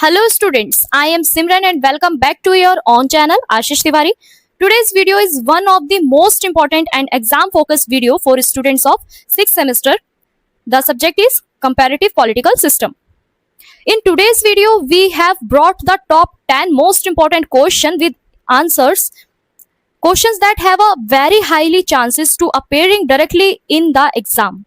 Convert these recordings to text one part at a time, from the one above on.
Hello students, I am Simran and welcome back to your own channel Ashish Tiwari. Today's video is one of the most important and exam focused video for students of 6th semester. The subject is comparative political system. In today's video, we have brought the top 10 most important question with answers. Questions that have a very highly chances to appearing directly in the exam.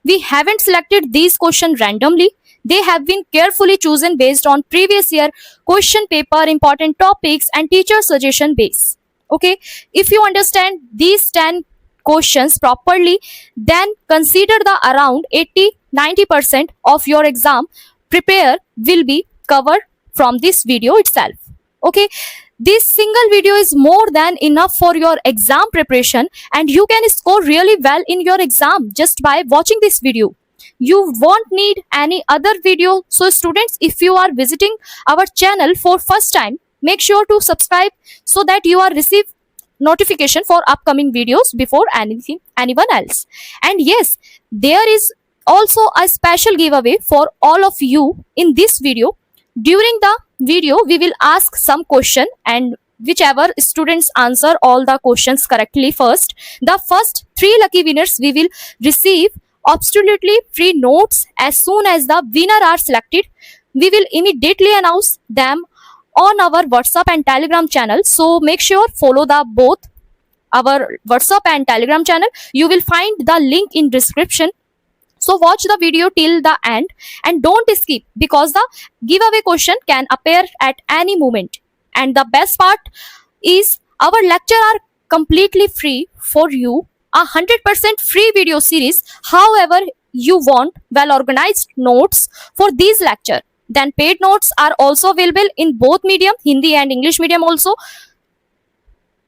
We haven't selected these questions randomly. They have been carefully chosen based on previous year question paper, important topics and teacher suggestion base. Okay, if you understand these 10 questions properly, then consider the around 80-90% of your exam prepare will be covered from this video itself. Okay, this single video is more than enough for your exam preparation and you can score really well in your exam just by watching this video. You won't need any other video. So students, if you are visiting our channel for first time, make sure to subscribe so that you are receive notification for upcoming videos before anyone else. And yes, there is also a special giveaway for all of you in this video. During the video, we will ask some question and whichever students answer all the questions correctly first, the first 3 lucky winners we will receive absolutely free notes. As soon as the winner are selected, we will immediately announce them on our WhatsApp and Telegram channel. So make sure follow the both our WhatsApp and Telegram channel. You will find the link in description. So watch the video till the end and don't skip because the giveaway question can appear at any moment. And the best part is our lecture are completely free for you. 100% free video series. However, you want well organized notes for these lecture. Then paid notes are also available in both medium, Hindi and English medium also.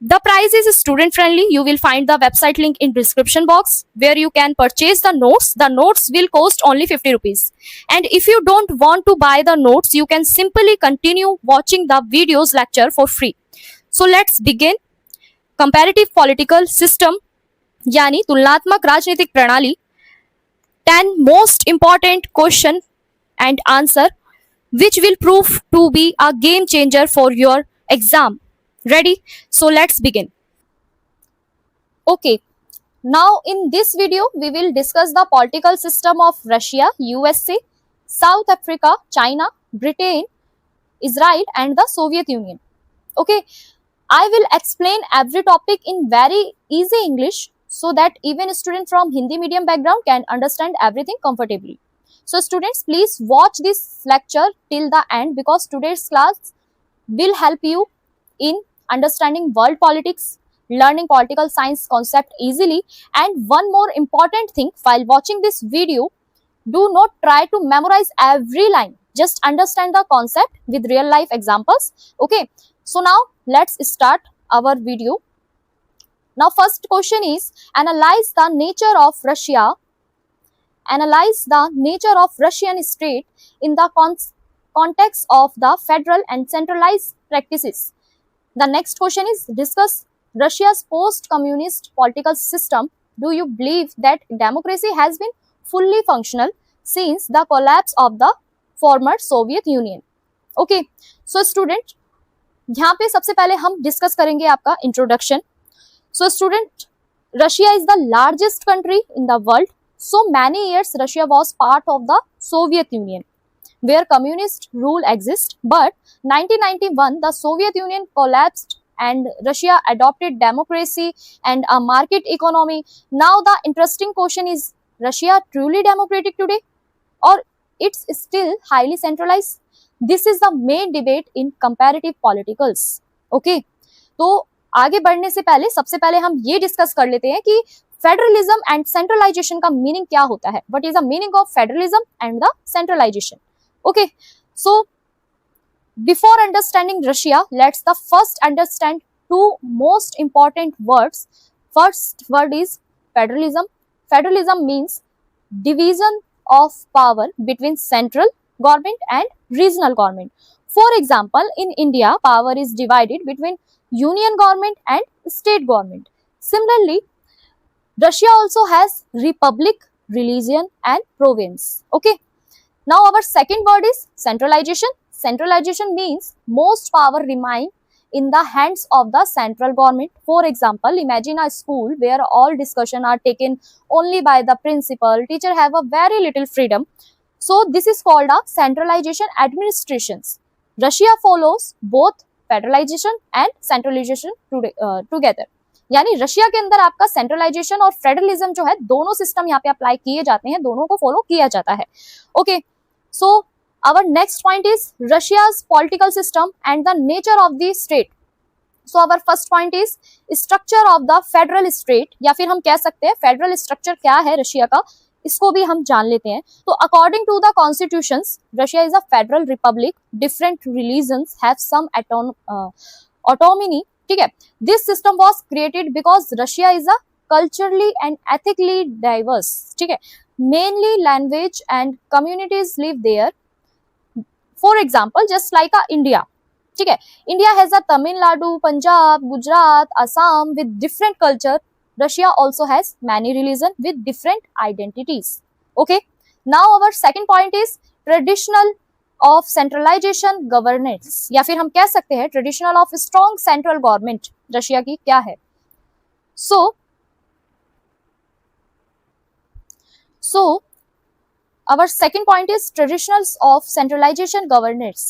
The price is student friendly. You will find the website link in description box where you can purchase the notes. The notes will cost only 50 rupees. And if you don't want to buy the notes, you can simply continue watching the videos lecture for free. So let's begin. Comparative political system यानी तुलनात्मक राजनीतिक प्रणाली 10 most important question and answer which will prove to be a game changer for your exam. Ready? So let's begin. Okay, now in this video we will discuss the political system of Russia, USA, South Africa, China, Britain, Israel and the Soviet Union. Okay, I will explain every topic in very easy English so that even a student from Hindi medium background can understand everything comfortably. So students, please watch this lecture till the end because today's class will help you in understanding world politics, learning political science concept easily, and one more important thing, while watching this video, do not try to memorize every line. Just understand the concept with real life examples. Okay, so now let's start our video. Now first question is, analyze the nature of Russia. Analyze the nature of Russian state in the context of the federal and centralized practices. The next question is, discuss Russia's post-communist political system. Do you believe that democracy has been fully functional since the collapse of the former Soviet Union? Okay, so student, यहाँ पे सबसे पहले हम discuss करेंगे आपका introduction. So student, Russia is the largest country in the world. So many years Russia was part of the Soviet Union where communist rule exists. But 1991 the Soviet Union collapsed and Russia adopted democracy and a market economy. Now the interesting question is, Russia truly democratic today or it's still highly centralized? This is the main debate in comparative politicals. Okay, तो आगे बढ़ने से पहले सबसे पहले हम ये discuss कर लेते हैं कि फेडरलिज्म एंड सेंट्रलाइजेशन का मीनिंग क्या होता है. What is the meaning of federalism and the centralisation? Okay, so before understanding Russia, let's the first understand two most important words. First word is federalism. Federalism means division of power between central government and regional government. For example, in India power is divided between union government and state government. Similarly, Russia also has republic, religion and province. Okay, now our second word is centralization. centralization means most power remain in the hands of the central government. For example, imagine a school where all discussion are taken only by the principal. Teacher have a very little freedom. So this is called a centralization administrations. Russia follows both federalisation and centralisation together, यानी Russia के अंदर आपका centralisation और federalism जो है दोनों system यहाँ पे अप्लाई किए जाते हैं, दोनों को फॉलो किया जाता है. Okay, so our next point is Russia's political system and the nature of the state. So our first point is structure of the federal state, या फिर हम कह सकते हैं फेडरल स्ट्रक्चर क्या है रशिया का, इसको भी हम जान लेते हैं. तो according to the constitutions, Russia is a federal republic. Different religions have some autonomy. ठीक है, this system was created because Russia is a culturally and ethically diverse. ठीक है, mainly language and communities live there. For example just like a India. ठीक है, India has a Tamil Nadu, Punjab, Gujarat, Assam with different culture. Russia also has many religion with different identities. Okay, now our second point is traditional of centralization governance, या फिर हम कह सकते हैं traditional of strong central government. Russia की क्या है? So our second point is traditionals of centralization governance,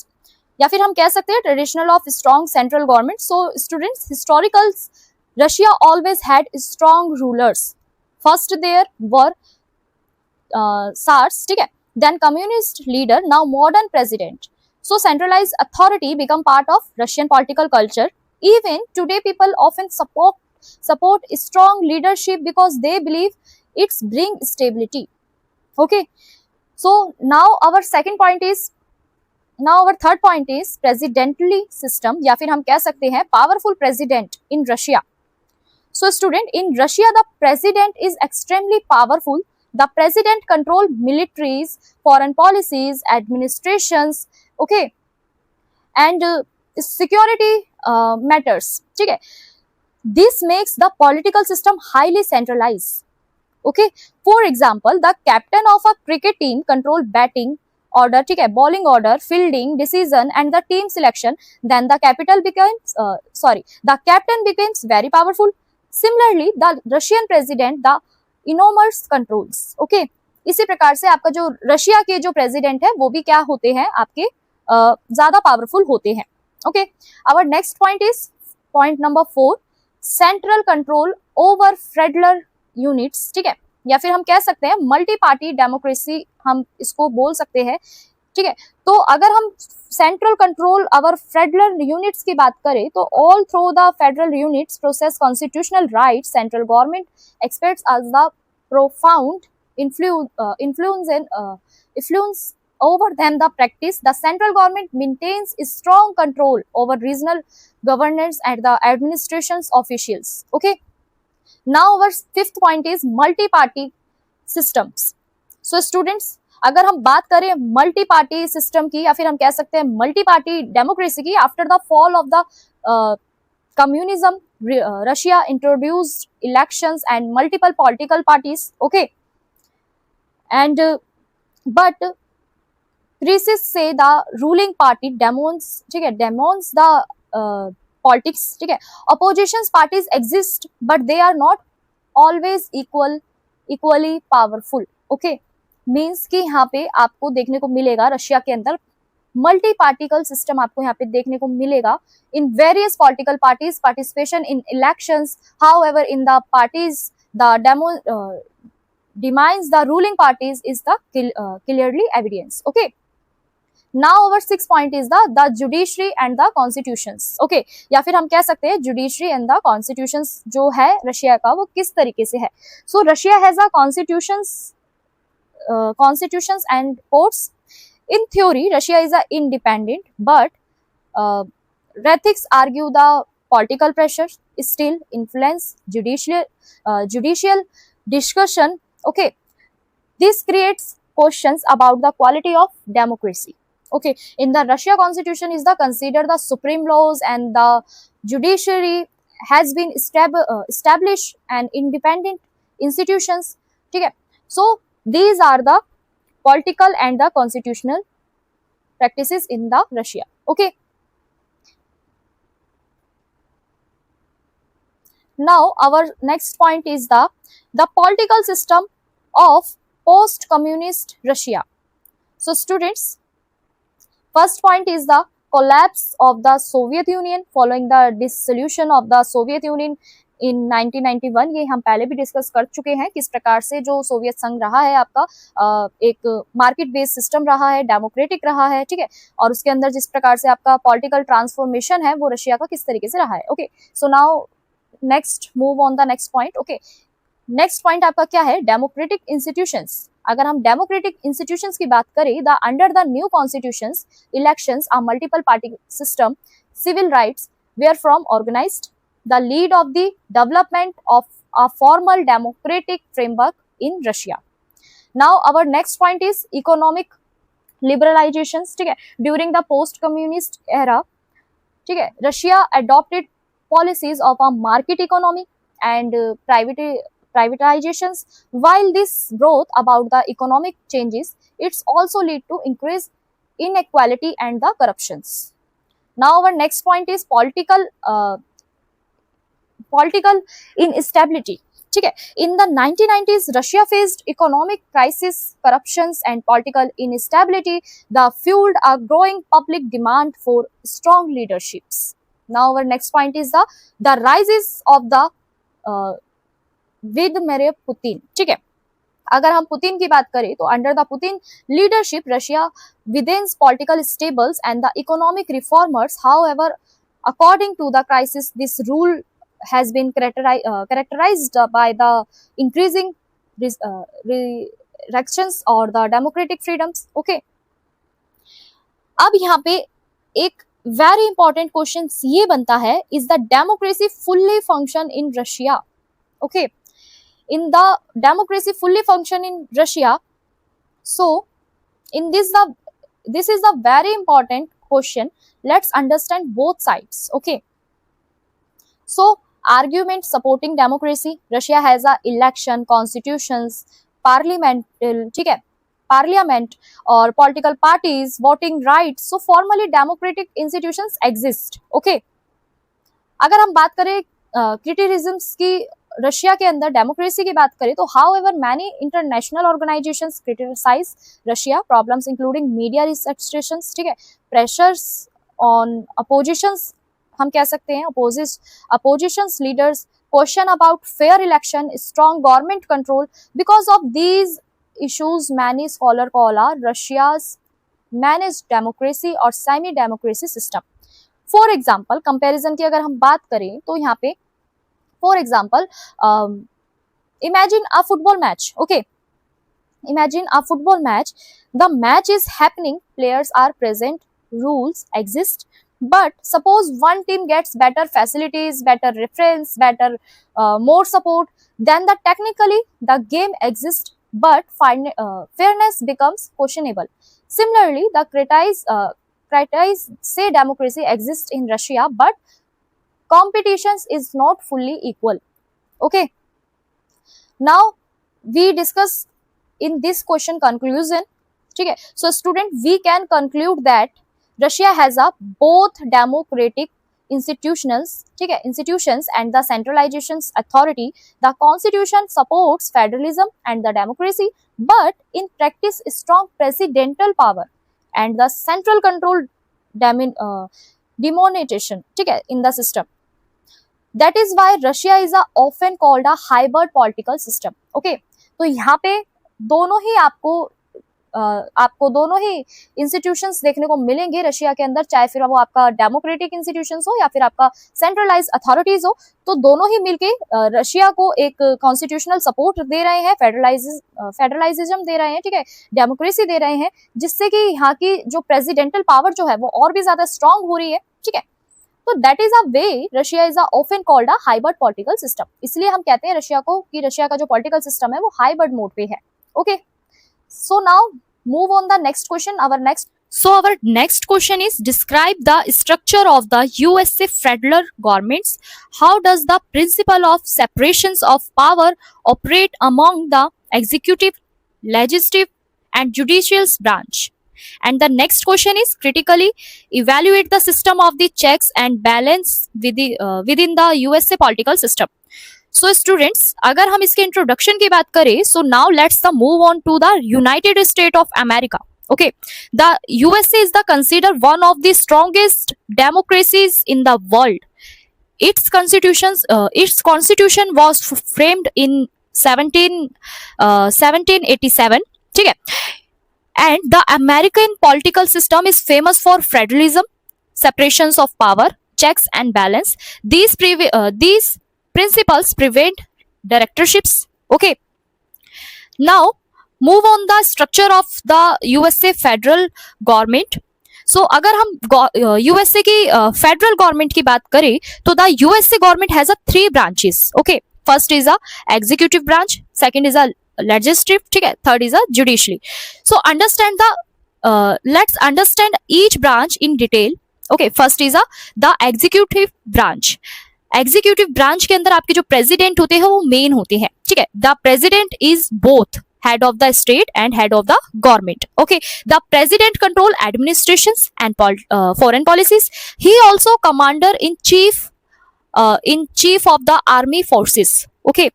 या फिर हम कह सकते हैं traditional of strong central government. So students, historicals, Russia always had strong rulers. First there were Tsars, ठीक है, then communist leader, now modern president. So centralized authority become part of Russian political culture. Even today people often support strong leadership because they believe it's bring stability. Okay, so now our third point is presidential system, या फिर हम कह सकते हैं powerful president in Russia. So student, in Russia the president is extremely powerful. The president control militaries, foreign policies, administrations, okay, and security matters. ठीक है, this makes the political system highly centralized. Okay, for example, the captain of a cricket team control batting order, ठीक है, bowling order, fielding, decision, and the team selection. Then the captain becomes very powerful. Similarly, the Russian president, the enormous controls. Okay, इसी प्रकार से आपका जो Russia के जो president है वो भी क्या होते हैं, आपके ज्यादा पावरफुल होते हैं. Okay, our next point is point number 4, central control over federal units. ठीक है, या फिर हम कह सकते हैं मल्टी पार्टी डेमोक्रेसी, हम इसको बोल सकते हैं. ठीक है, तो अगर हम सेंट्रल कंट्रोल अवर फेडरल यूनिट्स की बात करें तो all through the federal units process constitutional rights, central government aspects as the profound influence over them the practice. The central government maintains a strong control over regional governors and the administration's officials. Okay, now our fifth point is multi-party systems. So students, अगर हम बात करें multi party system की, या फिर हम कह सकते हैं मल्टी पार्टी डेमोक्रेसी की, after the fall of the communism Russia introduced elections and multiple political parties. Okay, and but crisis से द रूलिंग पार्टी डेमोन्स, ठीक है, डेमोन्स द पॉलिटिक्स. ठीक है, opposition parties exist but they are not always equally powerful. Okay, means कि यहाँ पे आपको देखने को मिलेगा रशिया के अंदर मल्टी पार्टिकल सिस्टम आपको यहाँ पे देखने को मिलेगा. In various political parties participation in elections, however in the parties the demands the ruling parties is the clearly evidence. Okay, now our sixth point is the judiciary and the constitutions. Okay, या फिर हम कह सकते हैं judiciary and the constitutions जो है Russia का वो किस तरीके से है. So Russia has a constitutions and courts. In theory, Russia is a independent, but ethics argue the political pressure still influence judicial discussion. Okay, this creates questions about the quality of democracy. Okay, in the Russia constitution is the considered the supreme laws, and the judiciary has been established and independent institutions. ठीक है, so these are the political and the constitutional practices in the Russia. Okay. Now our next point is the political system of post-communist Russia. So students, first point is the collapse of the Soviet Union following the dissolution of the Soviet Union इन 1991. ये हम पहले भी discuss कर चुके हैं किस प्रकार से जो सोवियत संघ रहा है आपका एक मार्केट बेस्ड सिस्टम रहा है, डेमोक्रेटिक रहा है, ठीक है, और उसके अंदर जिस प्रकार से आपका पॉलिटिकल ट्रांसफॉर्मेशन है वो रशिया का किस तरीके से रहा है. Okay, so now next move on the next point. Okay, next point आपका क्या है, डेमोक्रेटिक इंस्टीट्यूशंस. अगर हम डेमोक्रेटिक इंस्टीट्यूशंस की बात करें, the under the new constitutions elections a multiple party system, civil rights were from organized, the lead of the development of a formal democratic framework in Russia. Now our next point is economic liberalizations. ठीक है, during the post communist era, ठीक है, Russia adopted policies of a market economy and privatizations. While this brought about the economic changes, it's also lead to increased inequality and the corruptions. Now our next point is political instability. ठीक है, in the 1990s Russia faced economic crisis, corruptions and political instability that fueled a growing public demand for strong leaderships. Now our next point is the rises of the Vladimir Putin. ठीक है, अगर हम Putin की बात करें तो under the Putin leadership Russia withins political stables and the economic reformers. However, according to the crisis, this rule has been characterized by the increasing reactions or the democratic freedoms. Okay, अब यहाँ पे एक very important question ये बनता है, is the democracy fully function in Russia? Okay, in the democracy fully function in Russia, so in this is the very important question. Let's understand both sides. Okay, so argument supporting democracy, Russia has a election, constitutions, parliament, ठीक है, parliament or political parties, voting rights, so formally democratic institutions exist. Okay, अगर हम बात करें criticisms की Russia के अंदर democracy की बात करें तो however many international organizations criticize Russia, problems including media restrictions, ठीक है, pressures on oppositions, हम कह सकते हैं oppositions leaders, question about fair election, strong government control. Because of these issues, many scholars call Russia's managed democracy or semi democracy system. For example, comparison की अगर हम बात करें तो यहाँ पे for example, imagine a football match. Okay, imagine a football match. The match is happening, players are present, rules exist, but suppose one team gets better facilities, better reference, better more support, then technically the game exists, but fairness becomes questionable. Similarly, the critics say democracy exists in Russia, but competitions is not fully equal. Okay, now we discuss in this question conclusion. ठीक है, so student, we can conclude that Russia has a both democratic institutions, ठीक है, institutions and the centralization authority. The constitution supports federalism and the democracy, but in practice strong presidential power and the central control demonetization, ठीक है, in the system. That is why Russia is often called a hybrid political system. Okay, तो यहाँ पे दोनों ही institutions देखने को मिलेंगे Russia के अंदर, चाहे फिर वो आपका डेमोक्रेटिक इंस्टीट्यूशंस हो या फिर आपका सेंट्रलाइज्ड अथॉरिटीज हो, तो दोनों ही मिलके रशिया को एक कॉन्स्टिट्यूशनल सपोर्ट दे रहे हैं, फेडरलाइजिज्म दे रहे हैं, ठीक है, डेमोक्रेसी दे रहे हैं, जिससे कि यहाँ की जो प्रेसिडेंटल पावर जो है वो और भी ज्यादा स्ट्रांग हो रही है. ठीक है, तो that is a way Russia is often called a hybrid political system. इसलिए हम कहते हैं रशिया को कि रशिया का जो पॉलिटिकल सिस्टम है वो हाइब्रिड मोड पे है. Okay, so now move on the next question. Our next question is, describe the structure of the USA federal governments. How does the principle of separations of power operate among the executive, legislative and judicial branch? And the next question is critically evaluate the system of the checks and balance within the USA political system. So students, अगर हम इसके introduction की बात करें, so now let's the move on to the United States of America. Okay, the USA is the considered one of the strongest democracies in the world. Its constitution was framed in 1787. ठीक है. And the American political system is famous for federalism, separations of power, checks and balance. These principles prevent directorships. Okay. Now move on the structure of the USA federal government. So अगर हम USA की federal government की बात करें तो the USA government has a 3 branches. Okay, first is a executive branch, second is a legislative, ठीक है, third is a judiciary. So understand the let's understand each branch in detail. Okay, first is the executive branch. Executive branch के अंदर आपके जो president होते हैं वो main होते हैं. ठीक है, the president is both head of the state and head of the government. Okay, the president control administrations and foreign policies. He also commander in chief of the army forces. Okay,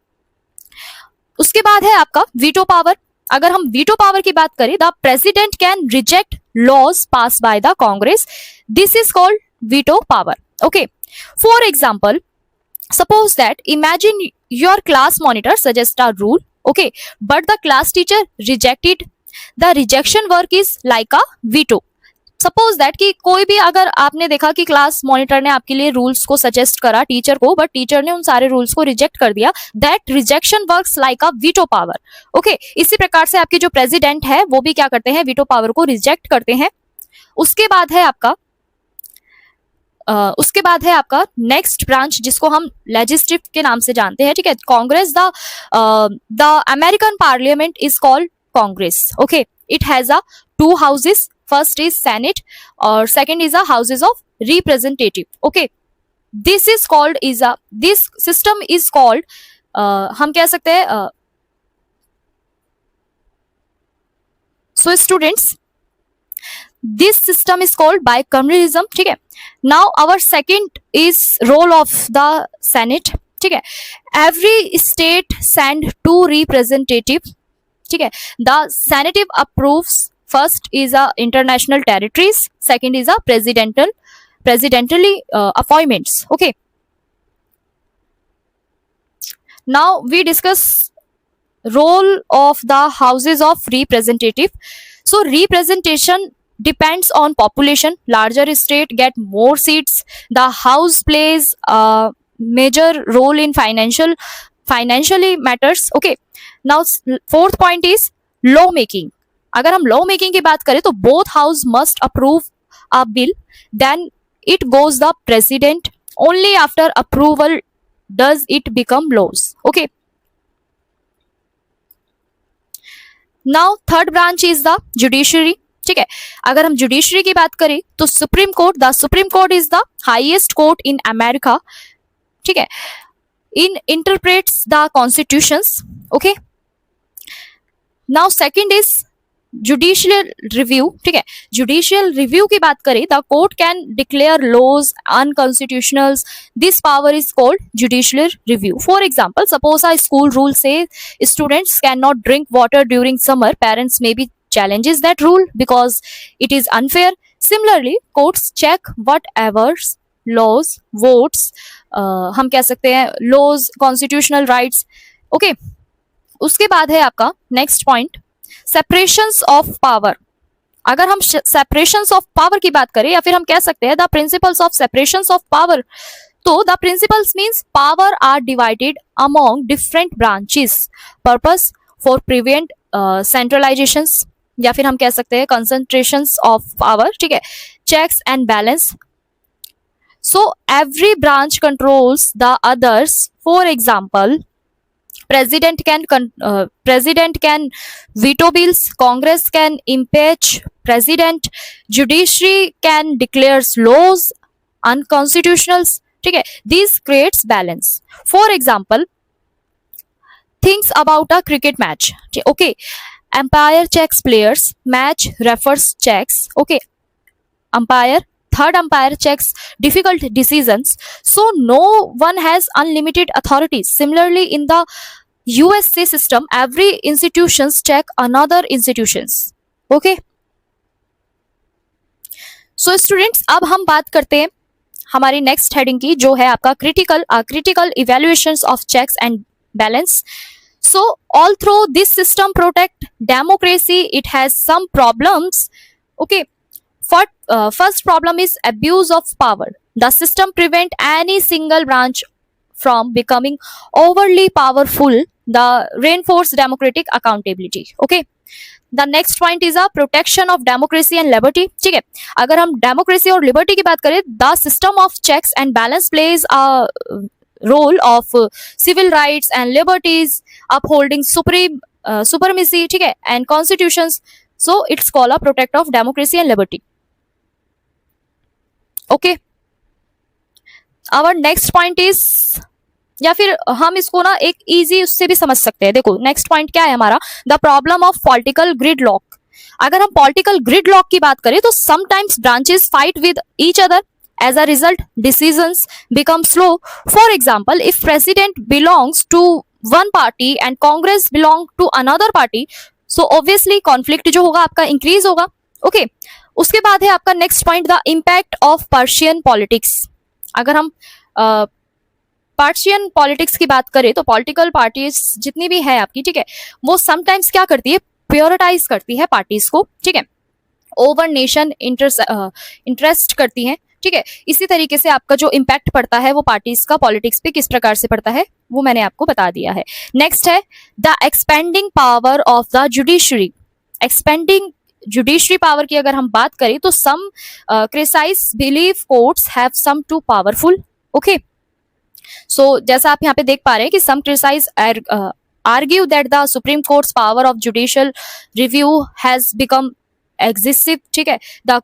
उसके बाद है आपका veto power. अगर हम veto power की बात करें, the president can reject laws passed by the Congress. This is called veto power. Okay, for example, suppose that imagine your class monitor suggests a rule. Okay, but the class teacher rejected. The rejection work is like a veto. Suppose that कि कोई भी, अगर आपने देखा कि class monitor ने आपके लिए रूल्स को सजेस्ट करा टीचर को, बट टीचर ने उन सारे रूल्स को रिजेक्ट कर दिया, that rejection works like a veto power. Okay, इसी प्रकार से आपके जो प्रेसिडेंट है वो भी क्या करते हैं, वीटो पावर को रिजेक्ट करते हैं. उसके बाद है आपका नेक्स्ट ब्रांच जिसको हम लेजिस्लेटिव के नाम से जानते हैं. ठीक है, Congress. The American parliament is called Congress. Okay, it has a 2 houses. First is senate और second is a houses of representative. Okay, this system is called, हम कह सकते हैं, so students, this system is called bicameralism. ठीक है. Now our second is role of the Senate. ठीक है, every state send 2 representative. ठीक है, the Senate approves. First is a international territories, second is a presidentially appointments. Okay, now we discuss role of the houses of representative. So representation depends on population. Larger state get more seats. The house plays a major role in financially matters. Okay, now fourth point is law making. अगर हम law making की बात करें तो both house must approve a bill, then it goes the president. Only after approval does it become laws. Okay, now third branch is the judiciary. ठीक है, अगर हम जुडिशरी की बात करें तो supreme court. The supreme court is the highest court in America. ठीक है, in interprets the constitutions. Okay, now second is judicial review. ठीक है, जुडिशियल रिव्यू की बात करें, the court can declare laws unconstitutional. This power is called judicial review. For example, suppose a school rule से students can not drink water during summer. Parents may be challenges that rule because it is unfair. Similarly, courts check whatever laws, votes, हम कह सकते हैं laws, constitutional rights. Okay, उसके बाद है आपका next point, separations of power. अगर हम separations of power की बात करें या फिर हम कह सकते हैं the principles of separations of power, तो the principles means power are divided among different branches. Purpose for prevent centralizations, या फिर हम कह सकते हैं concentrations of power. ठीक है, checks and balance. So every branch controls the others. For example, president can veto bills, Congress can impeach president, judiciary can declare laws unconstitutional. ठीक है, this creates balance. For example, things about a cricket match. Okay, umpire checks players, match refers checks, okay, umpire, third umpire checks difficult decisions. So no one has unlimited authority. Similarly, in the USA system, every institutions check another institutions, okay. So students, अब हम बात करते हैं हमारी next heading की, जो है आपका critical evaluations of checks and balance. So although this system protect democracy, it has some problems, okay. First problem is abuse of power. The system prevent any single branch from becoming overly powerful. The reinforce democratic accountability, okay. The next point is a protection of democracy and liberty. ठीक है, अगर हम democracy और liberty की बात करें, the system of checks and balance plays a role of civil rights and liberties, upholding supremacy, ठीक है, and constitutions. So it's called a protect of democracy and liberty, okay. Our next point is, या फिर हम इसको ना एक easy उससे भी समझ सकते हैं. देखो नेक्स्ट पॉइंट क्या है हमारा, the problem of political grid lock. अगर हम पॉलिटिकल ग्रिड लॉक की बात करें तो sometimes branches fight with each other. As a result, decisions become slow. For example, if president belongs to one party and Congress belong to another party, so obviously conflict जो होगा आपका increase होगा, okay. उसके बाद है आपका next point, the impact of Persian politics. अगर हम पार्शियन पॉलिटिक्स की बात करें तो पॉलिटिकल पार्टीज जितनी भी है आपकी, ठीक है, वो समटाइम्स क्या करती है, प्योरिटाइज करती है पार्टीज को, ठीक है, ओवर नेशन इंटरेस्ट करती है, ठीक है. इसी तरीके से आपका जो इम्पैक्ट पड़ता है वो पार्टीज का पॉलिटिक्स पे किस प्रकार से पड़ता है वो मैंने आपको बता दिया है. नेक्स्ट है the expanding power of the judiciary. Expanding judiciary power की अगर हम बात करें तो some critics believe courts have some too powerful, okay. So जैसा आप यहाँ पे देख पा रहे हैं कि some criticise argue that the Supreme Court's power of judicial review has become excessive, ठीक है. the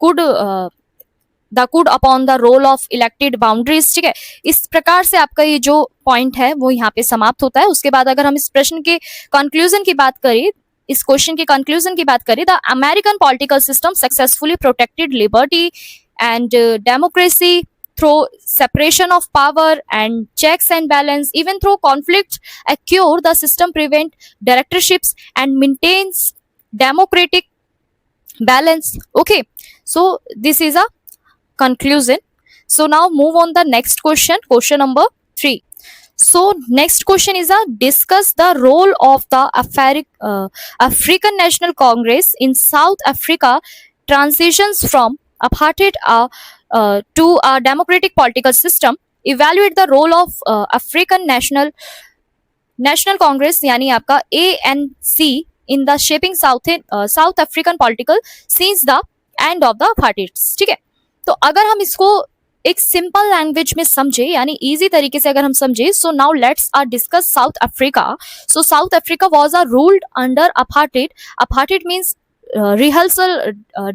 could upon the role of elected boundaries, ठीक है. इस प्रकार से आपका ये जो पॉइंट है वो यहाँ पे समाप्त होता है. उसके बाद अगर हम इस प्रश्न के कंक्लूजन की बात करें, इस क्वेश्चन के कंक्लूजन की बात करें, the American political system successfully protected liberty and democracy through separation of power and checks and balance. Even through conflict occur, the system prevent directorships and maintains democratic balance, okay. So this is a conclusion. So now move on the next question number 3. So next question is discuss the role of the African National Congress in South Africa transitions from apartheid to a democratic political system. Evaluate the role of African National Congress यानी आपका ANC in the shaping South African political since the end of the apartheid, ठीक है. तो अगर हम इसको एक simple language में समझे, यानी इजी तरीके से अगर हम समझे, so now let's discuss South Africa. So South Africa was ruled under apartheid. Apartheid means rehearsal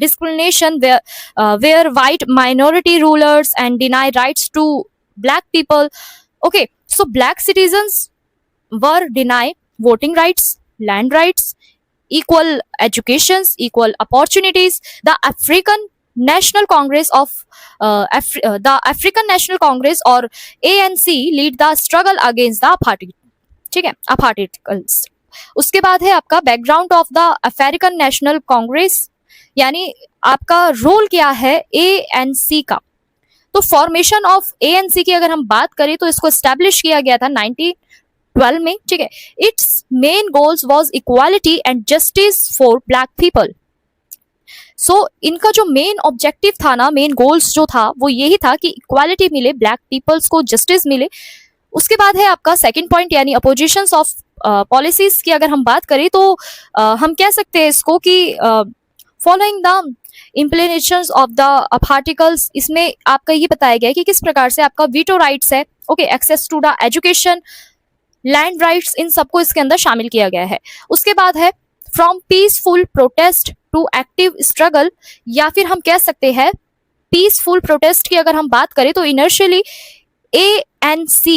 discrimination where white minority rulers and deny rights to black people, okay. So black citizens were denied voting rights, land rights, equal educations, equal opportunities. The African National Congress the African National Congress or ANC lead the struggle against the apartheid, ठीक है, apartheid. उसके बाद है आपका background of the African National Congress, यानी आपका role क्या है एएनसी का. तो फॉर्मेशन ऑफ एएनसी की अगर हम बात करें तो इसको एस्टैब्लिश किया गया था 1912 में, ठीक है. Its main goals was equality and justice for black people. So इनका जो मेन ऑब्जेक्टिव था ना, मेन गोल्स जो था वो यही था कि इक्वालिटी मिले, ब्लैक पीपल्स को जस्टिस मिले. उसके बाद है आपका सेकंड पॉइंट, यानी अपोजिशंस ऑफ पॉलिसीज की अगर हम बात करें तो हम कह सकते हैं इसको कि following the implementations of the articles, इसमें आपका ये बताया गया है कि किस प्रकार से आपका वीटो राइट्स है, okay, access to the education, land rights, इन सबको इसके अंदर शामिल किया गया है. उसके बाद है from peaceful protest to active struggle, या फिर हम कह सकते हैं पीसफुल प्रोटेस्ट की अगर हम बात करें तो इनर्शियली ANC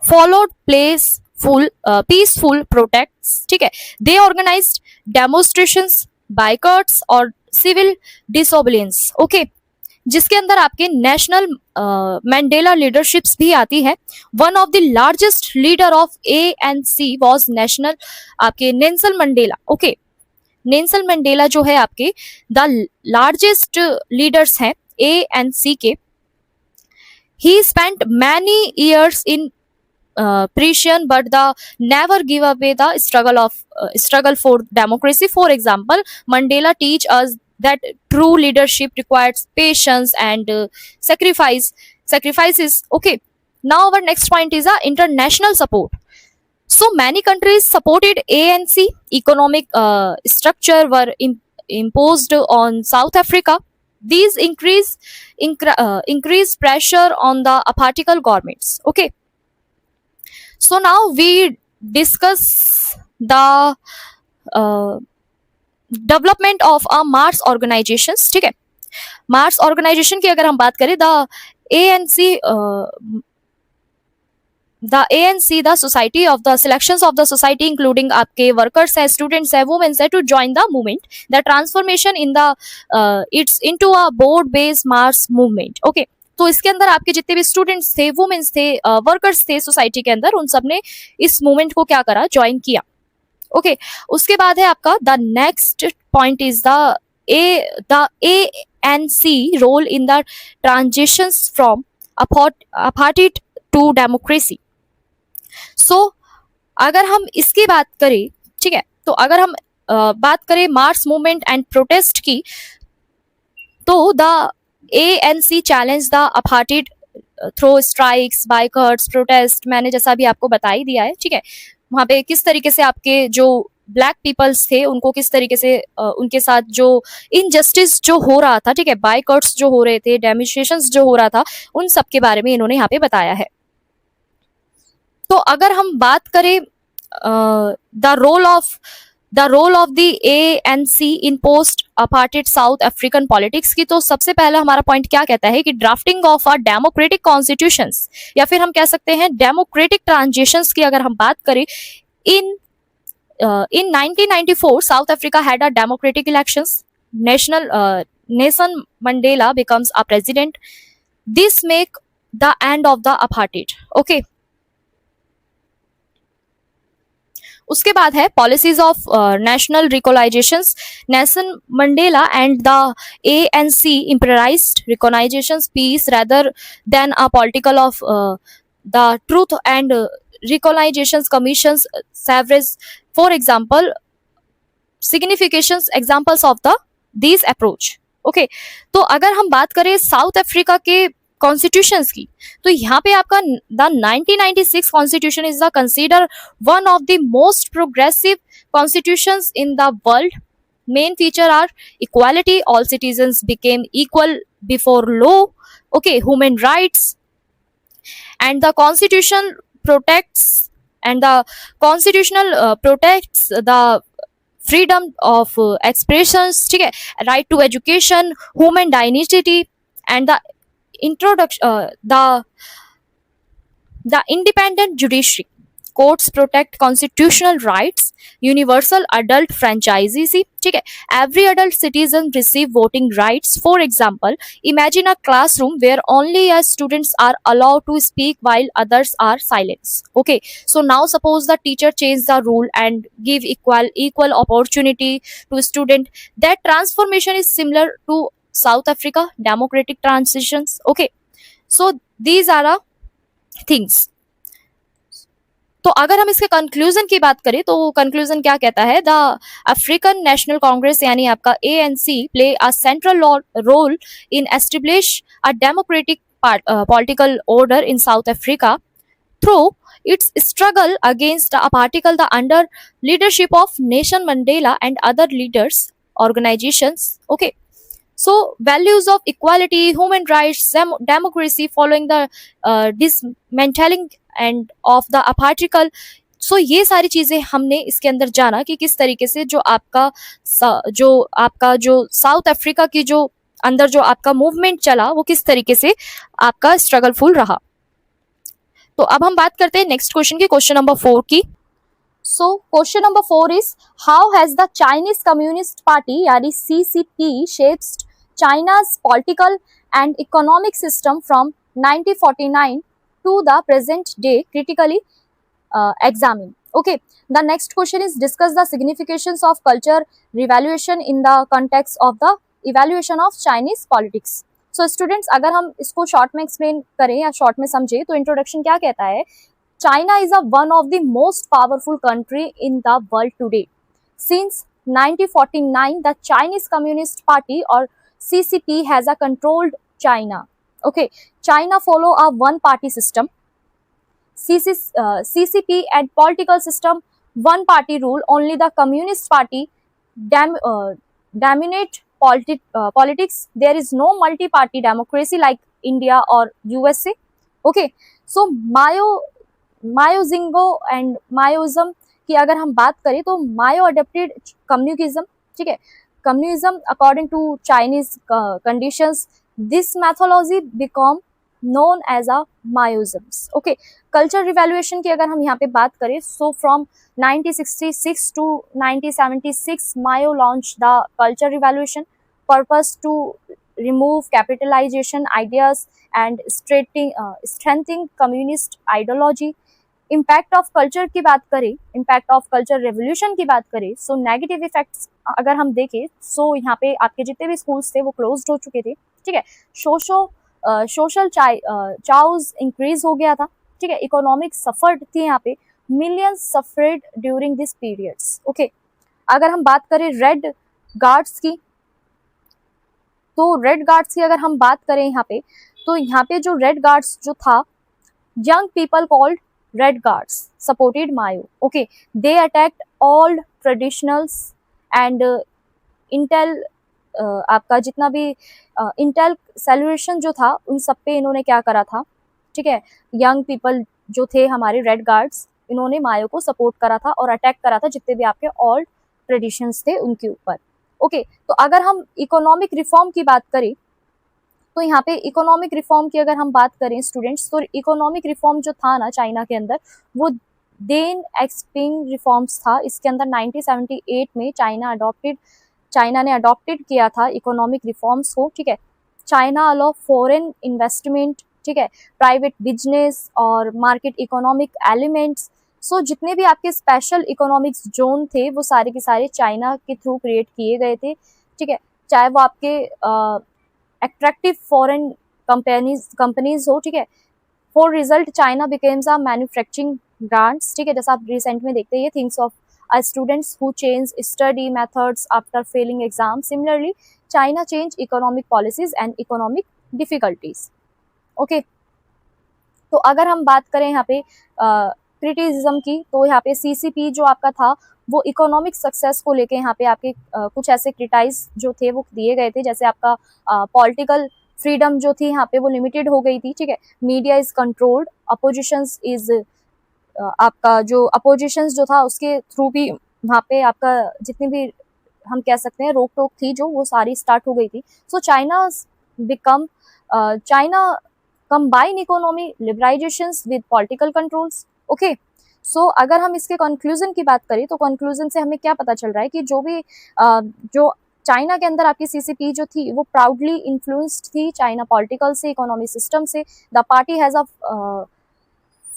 followed place peaceful protects, ठीक है। दे ऑर्गेनाइज्ड डेमोन्स्ट्रेशंस, बाइकआउट्स और सिविल डिसोबीडियंस, ओके, जिसके अंदर आपके नेशनल मैंडेला लीडरशिप्स भी आती है। One of the largest leader of ANC was national आपके Nelson Mandela, okay. Nelson Mandela जो है आपके द लार्जेस्ट लीडर्स हैं ANC के। He spent many years in prison but the never give away the struggle for democracy. For example, Mandela teach us that true leadership requires patience and sacrifices, okay. Now our next point is international support. So many countries supported ANC. Economic structure were imposed on South Africa. These increase pressure on the apartheid governments, okay. So now we discuss the development of a mass organizations, ठीक है। Mass organization की अगर हम बात करें, the society of the selections of the society including आपके workers है, students है, वुमेन्स है, to join the movement, the transformation in the its into a broad based mass movement, okay. तो इसके अंदर आपके जितने भी स्टूडेंट्स थे, वुमेन्स थे, वर्कर्स थे सोसाइटी के अंदर, उन सब ने इस मूवमेंट को क्या करा, ज्वाइन किया, ओके। उसके बाद है आपका the next point is the ANC role in the transitions from apartheid to democracy. So अगर हम इसकी बात करें, ठीक है, तो अगर हम बात करें मार्स मूवमेंट एंड प्रोटेस्ट की, तो the ANC challenge the apartheid through strikes, boycotts, protest, मैंने जैसा भी आपको बता ही दिया है, ठीक है। वहां पे किस तरीके से आपके जो ब्लैक पीपल्स थे उनको किस तरीके से उनके साथ जो इनजस्टिस जो हो रहा था, ठीक है, बाइकआउट्स जो हो रहे थे, डेमोन्स्ट्रेशंस जो हो रहा था, उन सब के बारे में इन्होंने यहाँ पे बताया है। तो अगर हम बात करें the role of the ANC in post apartheid South African politics की, तो सबसे पहला हमारा पॉइंट क्या कहता है कि drafting of a democratic constitutions, या फिर हम कह सकते हैं डेमोक्रेटिक ट्रांजिशंस की अगर हम बात करें, इन 1994 South Africa had a democratic elections. Nelson Mandela becomes a president. This make the end of the apartheid. Okay. उसके बाद है policies of national recognitions. Nelson Mandela and the ANC improvised recognitions peace rather than a political of the truth and recognitions commissions several, for example, significations examples of these approach, okay। तो अगर हम बात करें south Africa के constitutions की, तो यहाँ पे आपका the 1996 constitution is the consider one of the most progressive constitutions in the world. Main feature are equality, all citizens became equal before law, okay, human rights, and the constitution protects the freedom of expressions, ठीक है, right to education, human dignity, and the introduction the independent judiciary. Courts protect constitutional rights, universal adult franchises, ठीक है, every adult citizen receive voting rights. For example, imagine a classroom where only students are allowed to speak while others are silent, okay। So now suppose the teacher change the rule and give equal opportunity to student. That transformation is similar to South Africa democratic transitions, okay। So these are the things. तो अगर हम इसके conclusion की बात करें, तो conclusion क्या कहता है, द अफ्रीकन नेशनल कांग्रेस यानी आपका ANC play a central role in establish a democratic political order in South Africa through its struggle against the apartheid under leadership of Nelson Mandela and other leaders organizations, okay। So values of equality, human rights, democracy following the dismantling and of the apartheid। सो ये सारी चीजें हमने इसके अंदर जाना कि किस तरीके से जो आपका जो साउथ अफ्रीका की जो अंदर जो आपका मूवमेंट चला, वो किस तरीके से आपका स्ट्रगलफुल रहा। तो अब हम बात करते हैं नेक्स्ट क्वेश्चन की, क्वेश्चन नंबर 4 की। So question number 4 is how has the Chinese communist party यानी CCP shaped China's political and economic system from 1949 to the present day critically examine. Okay, the next question is discuss the significance of culture revaluation in the context of the evaluation of Chinese politics. So students, अगर हम इसको short में explain करें या short में समझे तो introduction क्या कहता है, China is one of the most powerful country in the world today. Since 1949, the Chinese Communist Party or CCP has a controlled China. Okay, China follow a one-party system. CCP and political system one-party rule. Only the Communist Party dominate politics. There is no multi-party democracy like India or USA. Okay, so Mao Zedong and Maoism की अगर हम बात करें तो मायो adapted communism, ठीक है, communism according to Chinese conditions, this mythology become known as a Maoisms. Okay, culture revaluation की अगर हम यहाँ पे बात करें, so from 1966 to 1976 Mao launch the culture revaluation purpose to remove capitalisation ideas and strengthening communist ideology. Impact of culture की बात करें, इम्पैक्ट ऑफ कल्चर रेवोल्यूशन की बात करें, सो नेगेटिव इफेक्ट्स अगर हम देखें, सो यहाँ पे आपके जितने भी स्कूल्स थे वो क्लोज्ड हो चुके थे, ठीक है, सोशल चाउज इंक्रीज हो गया था, ठीक है, इकोनॉमिक सफर्ड थी यहाँ पे, millions suffered during this periods. Okay, अगर हम बात करें रेड गार्ड्स की, तो रेड गार्ड्स की अगर हम बात करें यहाँ पे, तो यहाँ पे जो रेड गार्ड्स जो था, young people called red guards supported Mao. Okay, they attacked all traditionals and intel आपका जितना भी इंटेल सेलिब्रेशन जो था उन सब पे इन्होंने क्या करा था, ठीक है, यंग पीपल जो थे हमारे रेड गार्ड्स, इन्होंने मायो को सपोर्ट करा था और अटैक करा था जितने भी आपके ऑल्ड ट्रेडिशंस थे उनके ऊपर. ओके, तो अगर हम इकोनॉमिक रिफॉर्म की बात करें, तो यहाँ पे इकोनॉमिक रिफॉर्म की अगर हम बात करें स्टूडेंट्स, तो इकोनॉमिक रिफॉर्म जो था ना चाइना के अंदर, वो देन एक्सपिंग रिफॉर्म्स था. इसके अंदर 1978 में चाइना ने अडॉप्टेड किया था इकोनॉमिक रिफॉर्म्स को, ठीक है. चाइना अलाउ फॉरेन इन्वेस्टमेंट, ठीक है, प्राइवेट बिजनेस और मार्केट इकोनॉमिक एलिमेंट्स. सो जितने भी आपके स्पेशल इकोनॉमिक्स जोन थे वो सारे के सारे चाइना के थ्रू क्रिएट किए गए थे, ठीक है, चाहे वो आपके अट्रैक्टिव फॉरेन कंपनीज हो, ठीक है. For result China becomes a manufacturing brands, ठीक है, जैसा आप रिसेंट में देखते हैं, things of students who change study methods after failing exam. Similarly China change economic policies and economic difficulties. Okay, तो अगर हम बात करें यहाँ पे क्रिटिसिज्म की, तो यहाँ पे CCP जो आपका था वो इकोनॉमिक सक्सेस को लेके यहाँ पे आपके कुछ ऐसे क्रिटाइज जो थे वो दिए गए थे, जैसे आपका पॉलिटिकल फ्रीडम जो थी यहाँ पे वो लिमिटेड हो गई थी, ठीक है, media is controlled, oppositions is आपका जो अपोजिशंस जो था उसके थ्रू भी वहाँ पे आपका जितनी भी हम कह सकते हैं रोक टोक थी जो वो सारी स्टार्ट हो गई थी. So China combine economy liberalisations with political controls. Okay, so अगर हम इसके कंक्लूजन की बात करें तो कंक्लूजन से हमें क्या पता चल रहा है कि जो चाइना के अंदर आपकी CCP जो थी वो प्राउडली इन्फ्लुएंस्ड थी चाइना पॉलिटिकल से, इकोनॉमिक सिस्टम से. The party has a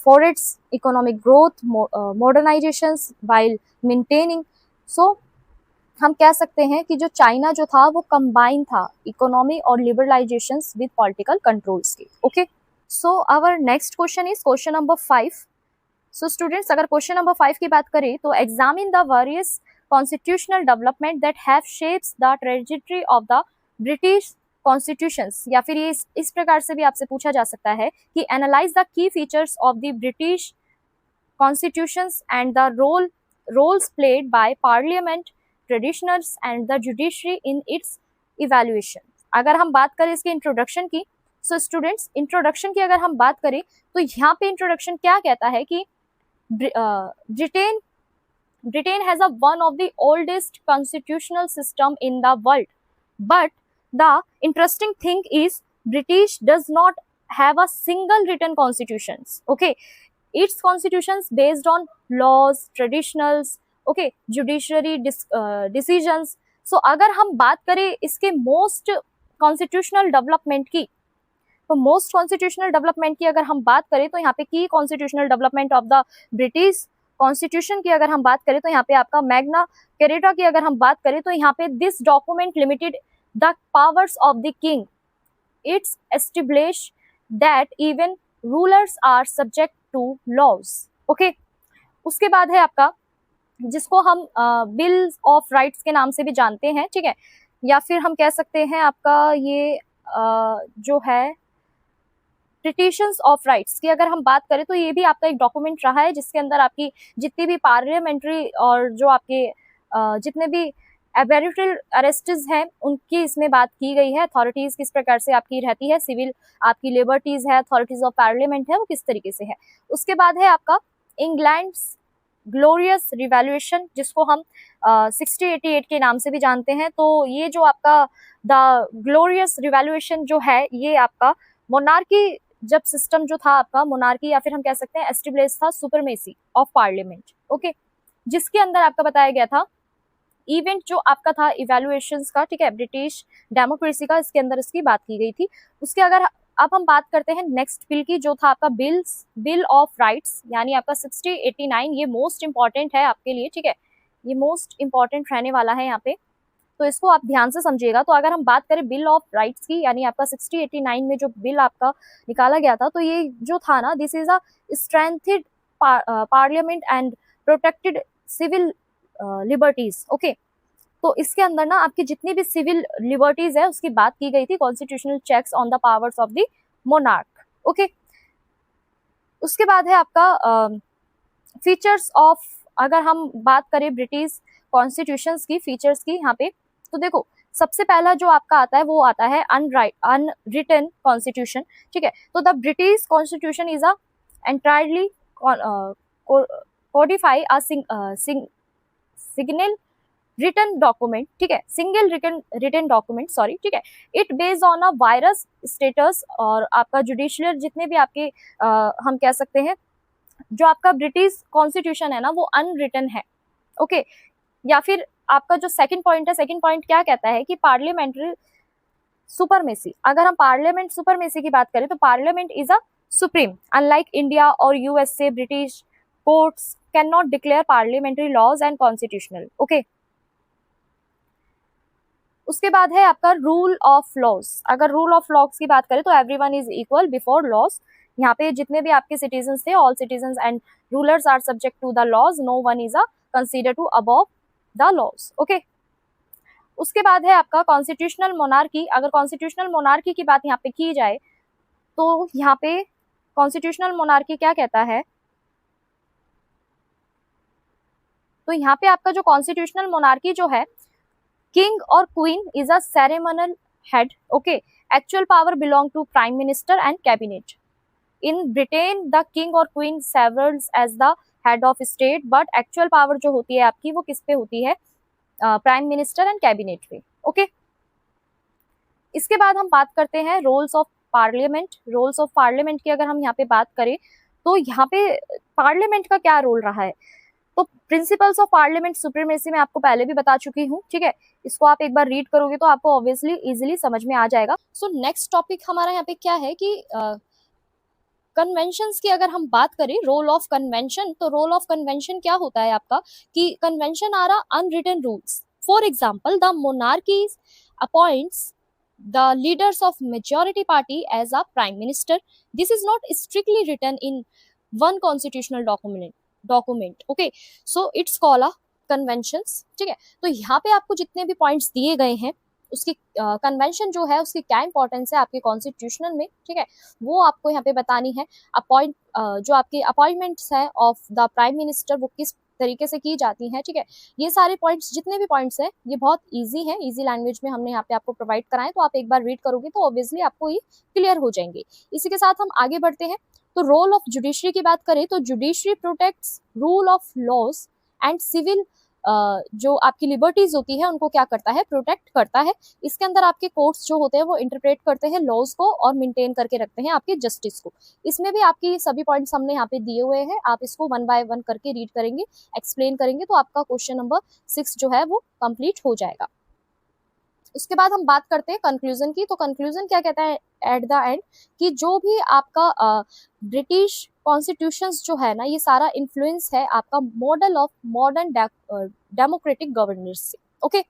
for its economic growth modernisations while maintaining. So हम कह सकते हैं कि जो चाइना जो था वो कंबाइन था इकोनॉमी और लिबरलाइजेशंस विद पॉलिटिकल कंट्रोल्स के. Okay, so our next question is question number 5. So students, अगर क्वेश्चन नंबर 5 की बात करें तो examine the various constitutional development that have shapes the trajectory of the British constitutions. या फिर ये इस प्रकार से भी आपसे पूछा जा सकता है कि analyze the key features of the British constitutions and the roles played by parliament, traditionals and the judiciary in its evaluation. अगर हम बात करें इसके इंट्रोडक्शन की, सो स्टूडेंट्स इंट्रोडक्शन की अगर हम बात करें तो यहाँ पे इंट्रोडक्शन क्या कहता है कि Britain has one of the oldest constitutional system in the world, but the interesting thing is British does not have a single written constitutions. Okay, its constitutions based on laws, traditionals, okay, judiciary decisions. So अगर हम बात करें इसके most constitutional development की, तो most constitutional development की अगर हम बात करें तो यहाँ पे की constitutional development of the British constitution की अगर हम बात करें तो यहाँ पे आपका मैग्ना कैरेटा की अगर हम बात करें तो यहाँ पे this document limited the powers of the king. It's establish that even rulers are subject to laws. Okay, उसके बाद है आपका जिसको हम बिल ऑफ राइट्स के नाम से भी जानते हैं, ठीक है, या फिर हम कह सकते हैं आपका ये जो है पिटिशंस ऑफ राइट्स की अगर हम बात करें तो ये भी आपका एक डॉक्यूमेंट रहा है जिसके अंदर आपकी जितनी भी पार्लियामेंट्री और जो आपके जितने भी एबेरिटल अरेस्ट्स हैं उनकी इसमें बात की गई है. अथॉरिटीज किस प्रकार से आपकी रहती है, सिविल आपकी लिबर्टीज है, अथॉरिटीज ऑफ पार्लियामेंट है वो किस तरीके से है. उसके बाद है आपका इंग्लैंड्स ग्लोरियस रिवॉल्यूशन जिसको हम 1688 के नाम से भी जानते हैं. तो ये जो आपका द ग्लोरियस रिवॉल्यूशन जो है ये आपका मोनार्की जब सिस्टम जो था आपका मोनार्की या फिर हम कह सकते हैं एस्टेब्लिश था सुपरमेसी ऑफ पार्लियामेंट. ओके, जिसके अंदर आपका बताया गया था इवेंट जो आपका था इवैल्यूएशंस का, ठीक है, ब्रिटिश डेमोक्रेसी का, इसके अंदर इसकी बात की गई थी. उसके अगर अब हम बात करते हैं नेक्स्ट बिल की जो था आपका बिल ऑफ राइट्स यानी आपका 6089. ये मोस्ट इंपॉर्टेंट है आपके लिए, ठीक है, ये मोस्ट इंपॉर्टेंट रहने वाला है यहाँ पे, तो इसको आप ध्यान से समझिएगा. तो अगर हम बात करें बिल ऑफ राइट्स की यानी आपका 6089 में जो बिल आपका निकाला गया था तो ये जो था ना, this is a strengthened parliament and protected civil liberties. Okay, तो इसके अंदर ना आपकी जितनी भी सिविल लिबर्टीज है उसकी बात की गई थी. Constitutional checks on the powers of the monarch. Okay, उसके बाद है आपका फीचर्स ऑफ, अगर हम बात करें ब्रिटिश कॉन्स्टिट्यूशंस की फीचर्स की यहाँ पे, तो देखो सबसे पहला जो आपका आता है वो आता है अनरिटन कॉन्स्टिट्यूशन. ठीक है, तो the British constitution is a entirely codify a signal written document. ठीक है, सिंगल रिटन डॉक्यूमेंट, सॉरी, ठीक है. It based on a various statutes और आपका जुडिशियल जितने भी आपके हम कह सकते हैं जो आपका ब्रिटिश कॉन्स्टिट्यूशन है ना वो अनरिटन है. ओके, या फिर आपका जो सेकंड पॉइंट है, सेकंड पॉइंट क्या कहता है कि पार्लियामेंट्री सुपरमेसी. अगर हम पार्लियामेंट सुपरमेसी की बात करें तो parliament is a supreme. Unlike India और USA, British courts can not declare parliamentary laws and constitutional. Okay, उसके बाद है आपका रूल ऑफ लॉज. अगर रूल ऑफ लॉज की बात करें तो everyone is equal before laws. यहाँ पे जितने भी आपके सिटीजन थे, all citizen and rulers are subject to the laws, no one is a consider to above the laws. Okay, उसके बाद है आपका कॉन्स्टिट्यूशनल मोनार्की. अगर कॉन्स्टिट्यूशनल मोनार्की की बात यहाँ पे की जाए तो यहाँ पे कॉन्स्टिट्यूशनल मोनार्की क्या कहता है, तो यहाँ पे आपका जो कॉन्स्टिट्यूशनल मोनार्की जो है, किंग और queen is a ceremonial head. Okay, actual power belong to prime minister and cabinet. In Britain the king और queen serves as the head of state, but actual power जो होती है आपकी वो किस पे होती है, प्राइम मिनिस्टर एंड कैबिनेट पे. ओके, इसके बाद हम बात करते हैं roles of parliament. Roles of parliament की अगर हम यहाँ पे बात करें तो यहाँ पे पार्लियामेंट का क्या रोल रहा है, तो प्रिंसिपल्स ऑफ पार्लियामेंट सुप्रीमेसी में आपको पहले भी बता चुकी हूँ. ठीक है, इसको आप एक बार रीड करोगे तो आपको ऑब्वियसली इजीली समझ में आ जाएगा. सो नेक्स्ट टॉपिक हमारा यहाँ पे क्या है कि कन्वेंशंस की अगर हम बात करें, रोल ऑफ कन्वेंशन, तो रोल ऑफ कन्वेंशन क्या होता है आपका कि convention are unwritten rules. For example the monarchy appoints the leaders of majority party as a prime minister. This is not strictly written in one constitutional document. Okay, so it's called a conventions. ठीक है, तो यहाँ पे आपको जितने भी points दिए गए हैं उसकी कन्वेंशन जो है उसकी क्या इंपॉर्टेंस है आपके कॉन्स्टिट्यूशनल में, ठीक है, वो आपको यहाँ पे बतानी है. जो आपके अपॉइंटमेंट्स है ऑफ द प्राइम मिनिस्टर वो किस तरीके से की जाती हैं. ठीक है, ये सारे पॉइंट्स जितने भी पॉइंट्स हैं ये बहुत इजी हैं, इजी लैंग्वेज में हमने यहाँ पे आपको प्रोवाइड कराएं, तो आप एक बार रीड करोगे तो ऑब्वियसली आपको ये क्लियर हो जाएंगे. इसी के साथ हम आगे बढ़ते हैं. तो रोल ऑफ जुडिशरी की बात करें तो judiciary protects rule of laws and civil जो आपकी लिबर्टीज होती है उनको क्या करता है, प्रोटेक्ट करता है। इसके अंदर आपके कोर्ट्स जो होते हैं वो इंटरप्रेट करते हैं लॉज को और मेंटेन करके रखते हैं आपके जस्टिस को। इसमें भी आपकी सभी पॉइंट्स हमने यहाँ पे दिए हुए हैं, आप इसको 1 बाय 1 करके रीड करेंगे, एक्सप्लेन करेंगे, तो आपका क्वेश्चन नंबर 6 जो है वो कंप्लीट हो जाएगा। उसके बाद हम बात करते हैं कंक्लूजन की। तो कंक्लूजन क्या कहता है एट द एंड, कि जो भी आपका ब्रिटिश कॉन्स्टिट्यूशंस जो है ना, ये सारा इन्फ्लुएंस है आपका model of modern democratic governance से। ओके,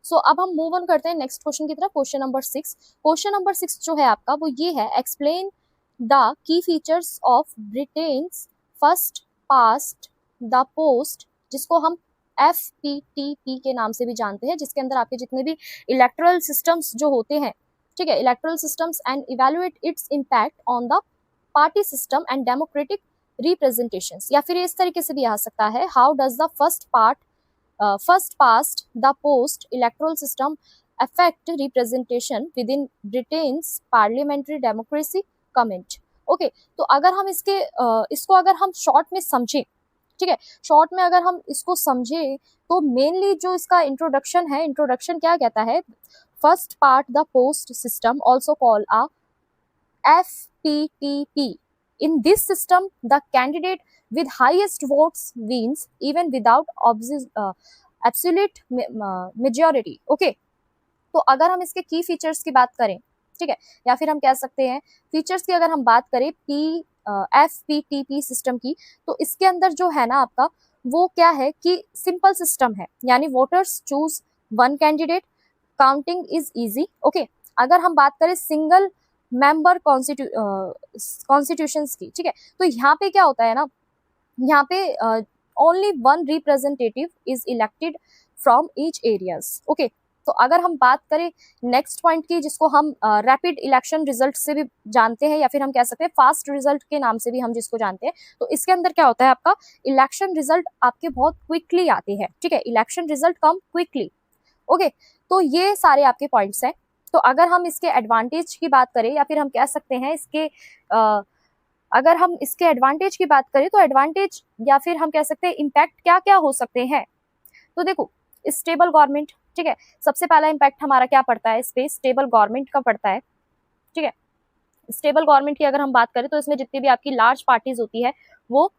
सो अब हम मूव ऑन करते हैं नेक्स्ट क्वेश्चन की तरफ, क्वेश्चन नंबर 6। क्वेश्चन नंबर 6 जो है आपका वो ये है, explain the key features of Britain's first past the post, जिसको हम FPTP के नाम से भी जानते हैं, जिसके अंदर आपके जितने भी इलेक्टोरल सिस्टम्स जो होते हैं, ठीक है, electoral systems, and evaluate its impact on the party system and democratic representations, या फिर इस तरीके से भी आ सकता है, how does the first past the post electoral system affect representation with in Britain's parliamentary democracy, comment. Okay, तो अगर हम इसको अगर हम शॉर्ट में समझें, ठीक है, शॉर्ट में अगर हम इसको समझे तो मेनली जो इसका इंट्रोडक्शन है, इंट्रोडक्शन क्या कहता है, first part the post system also called a FPTP। In this system the candidate with highest votes wins even without absolute majority. Okay, तो अगर हम इसके की फीचर्स की बात करें, ठीक है, या फिर हम कह सकते हैं फीचर्स की अगर हम बात करें FPTP सिस्टम की, तो इसके अंदर जो है ना आपका वो क्या है कि सिंपल सिस्टम है, यानी voters choose one candidate, counting is easy. Okay, अगर हम बात करें सिंगल मेंबर कॉन्स्टिट्यूशंस की, ठीक है, तो यहाँ पे क्या होता है ना, यहाँ पे only one representative is elected from each areas. Okay, तो अगर हम बात करें नेक्स्ट पॉइंट की, जिसको हम रैपिड इलेक्शन रिजल्ट से भी जानते हैं, या फिर हम कह सकते हैं फास्ट रिजल्ट के नाम से भी हम जिसको जानते हैं, तो इसके अंदर क्या होता है आपका इलेक्शन रिजल्ट आपके बहुत क्विकली आते हैं, ठीक है, इलेक्शन रिजल्ट कम क्विकली। ओके, तो ये सारे आपके पॉइंट्स हैं। तो अगर हम इसके एडवांटेज की बात करें, या फिर हम कह सकते हैं इसके अगर हम इसके एडवांटेज की बात करें, तो एडवांटेज या फिर हम कह सकते हैं इम्पैक्ट क्या क्या हो सकते हैं। तो देखो, स्टेबल गवर्नमेंट, ठीक है, सबसे पहला इम्पैक्ट हमारा क्या पड़ता है, इस पे स्टेबल गवर्नमेंट का पड़ता है, ठीक है। स्टेबल गवर्नमेंट की अगर हम बात करें तो इसमें जितनी भी आपकी लार्ज पार्टीज होती है वो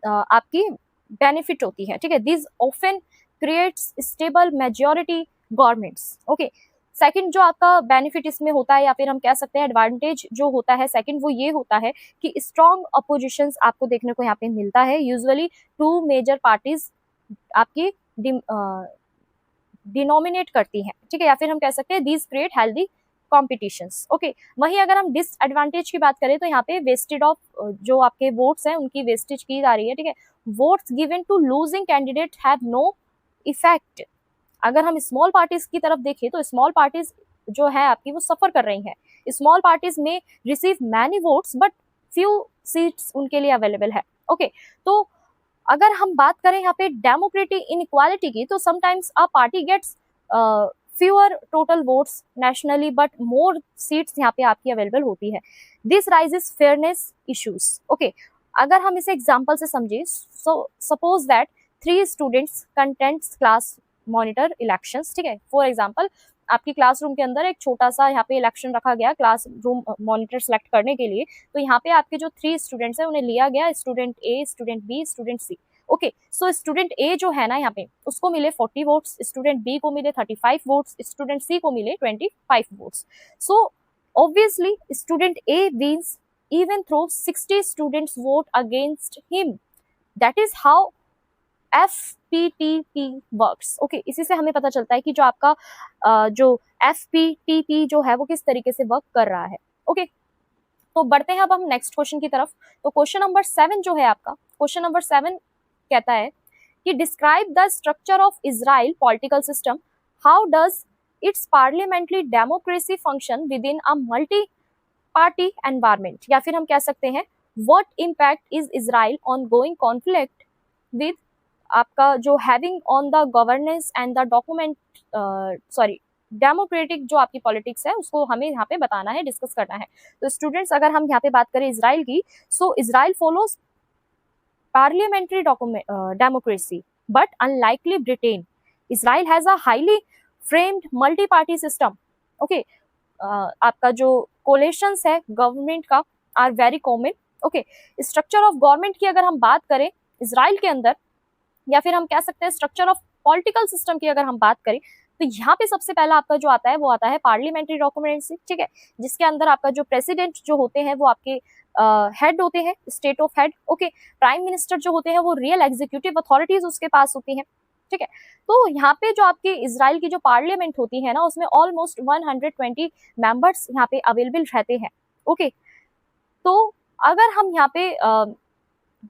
आपकी बेनिफिट होती है, ठीक है। This often creates stable majority governments. Okay, second जो आपका बेनिफिट इसमें होता है, या फिर हम कह सकते हैं एडवांटेज जो होता है सेकंड, वो ये होता है कि स्ट्रॉन्ग अपोजिशंस आपको देखने को यहाँ पे मिलता है। यूजुअली 2 मेजर पार्टीज आपकी डिनोमिनेट करती हैं, ठीक है, या फिर हम कह सकते हैं these create healthy competitions. Okay, वहीं अगर हम डिसएडवांटेज की बात करें तो यहाँ पे वेस्टेड ऑफ जो आपके वोट्स हैं उनकी वेस्टेज की जा रही है, ठीक है। Votes given to losing candidate have no effect. अगर हम स्मॉल पार्टीज की तरफ देखें तो स्मॉल पार्टीज जो है आपकी वो सफर कर रही हैं। स्मॉल पार्टीज में receive many votes but few seats उनके लिए अवेलेबल है। ओके, तो अगर हम बात करें यहाँ पे डेमोक्रेटिक इनइक्वालिटी की, तो sometimes a party gets fewer total votes nationally but more seats यहाँ पे आपकी अवेलेबल होती है। This raises fairness issues. Okay, अगर हम इसे एग्जांपल से समझे, so suppose that 3 students contents class monitor elections, ठीक है। फॉर एग्जांपल आपकी क्लासरूम के अंदर एक छोटा सा यहाँ पे इलेक्शन रखा गया क्लास रूम मॉनिटर सेलेक्ट करने के लिए, तो यहाँ पे आपके जो 3 स्टूडेंट्स हैं उन्हें लिया गया, student A, student B, student C. Okay, so student A जो है ना यहाँ पे उसको मिले 40 वोट्स, स्टूडेंट बी को मिले 35 वोट्स, स्टूडेंट सी को मिले 25 votes. So obviously student A wins even though 60 students vote against him. That is how FPTP works. Okay, इसी से हमें पता चलता है कि जो आपका जो FPTP जो है वो किस तरीके से वर्क कर रहा है। ओके, तो बढ़ते हैं अब हम नेक्स्ट क्वेश्चन की तरफ। तो क्वेश्चन नंबर 7 जो है आपका, क्वेश्चन नंबर 7 कहता है कि describe the structure of Israel political system, how does it's parliamentary democracy function with in a multi party environment, या फिर हम कह सकते हैं what impact is Israel on going conflict with आपका जो having on the governance and the document democratic जो आपकी पॉलिटिक्स है उसको हमें यहाँ पे बताना है, डिस्कस करना है। तो स्टूडेंट्स अगर हम यहाँ पे बात करें इजराइल की, so Israel follows parliamentary democracy, but unlikely Britain, Israel has a highly framed multi-party system. Okay, आपका जो कोलेशंस है गवर्नमेंट का are very common. Okay, structure of government की अगर हम बात करें इसराइल के अंदर, या फिर हम कह सकते हैं स्ट्रक्चर ऑफ पॉलिटिकल सिस्टम की अगर हम बात करें, तो यहाँ पे सबसे पहला आपका जो आता है वो आता है पार्लियामेंट्री डेमोक्रेसी. ठीक है, जिसके अंदर आपका जो प्रेसिडेंट जो होते हैं वो आपके हेड होते हैं, state of head. Okay, prime minister जो होते हैं वो रियल एग्जीक्यूटिव अथॉरिटीज उसके पास होती हैं. ठीक है, तो यहाँ पे जो आपकी इसराइल की जो पार्लियामेंट होती है ना, उसमें ऑलमोस्ट 120 मेंबर्स यहाँ पे अवेलेबल रहते हैं. ओके, तो अगर हम यहाँ पे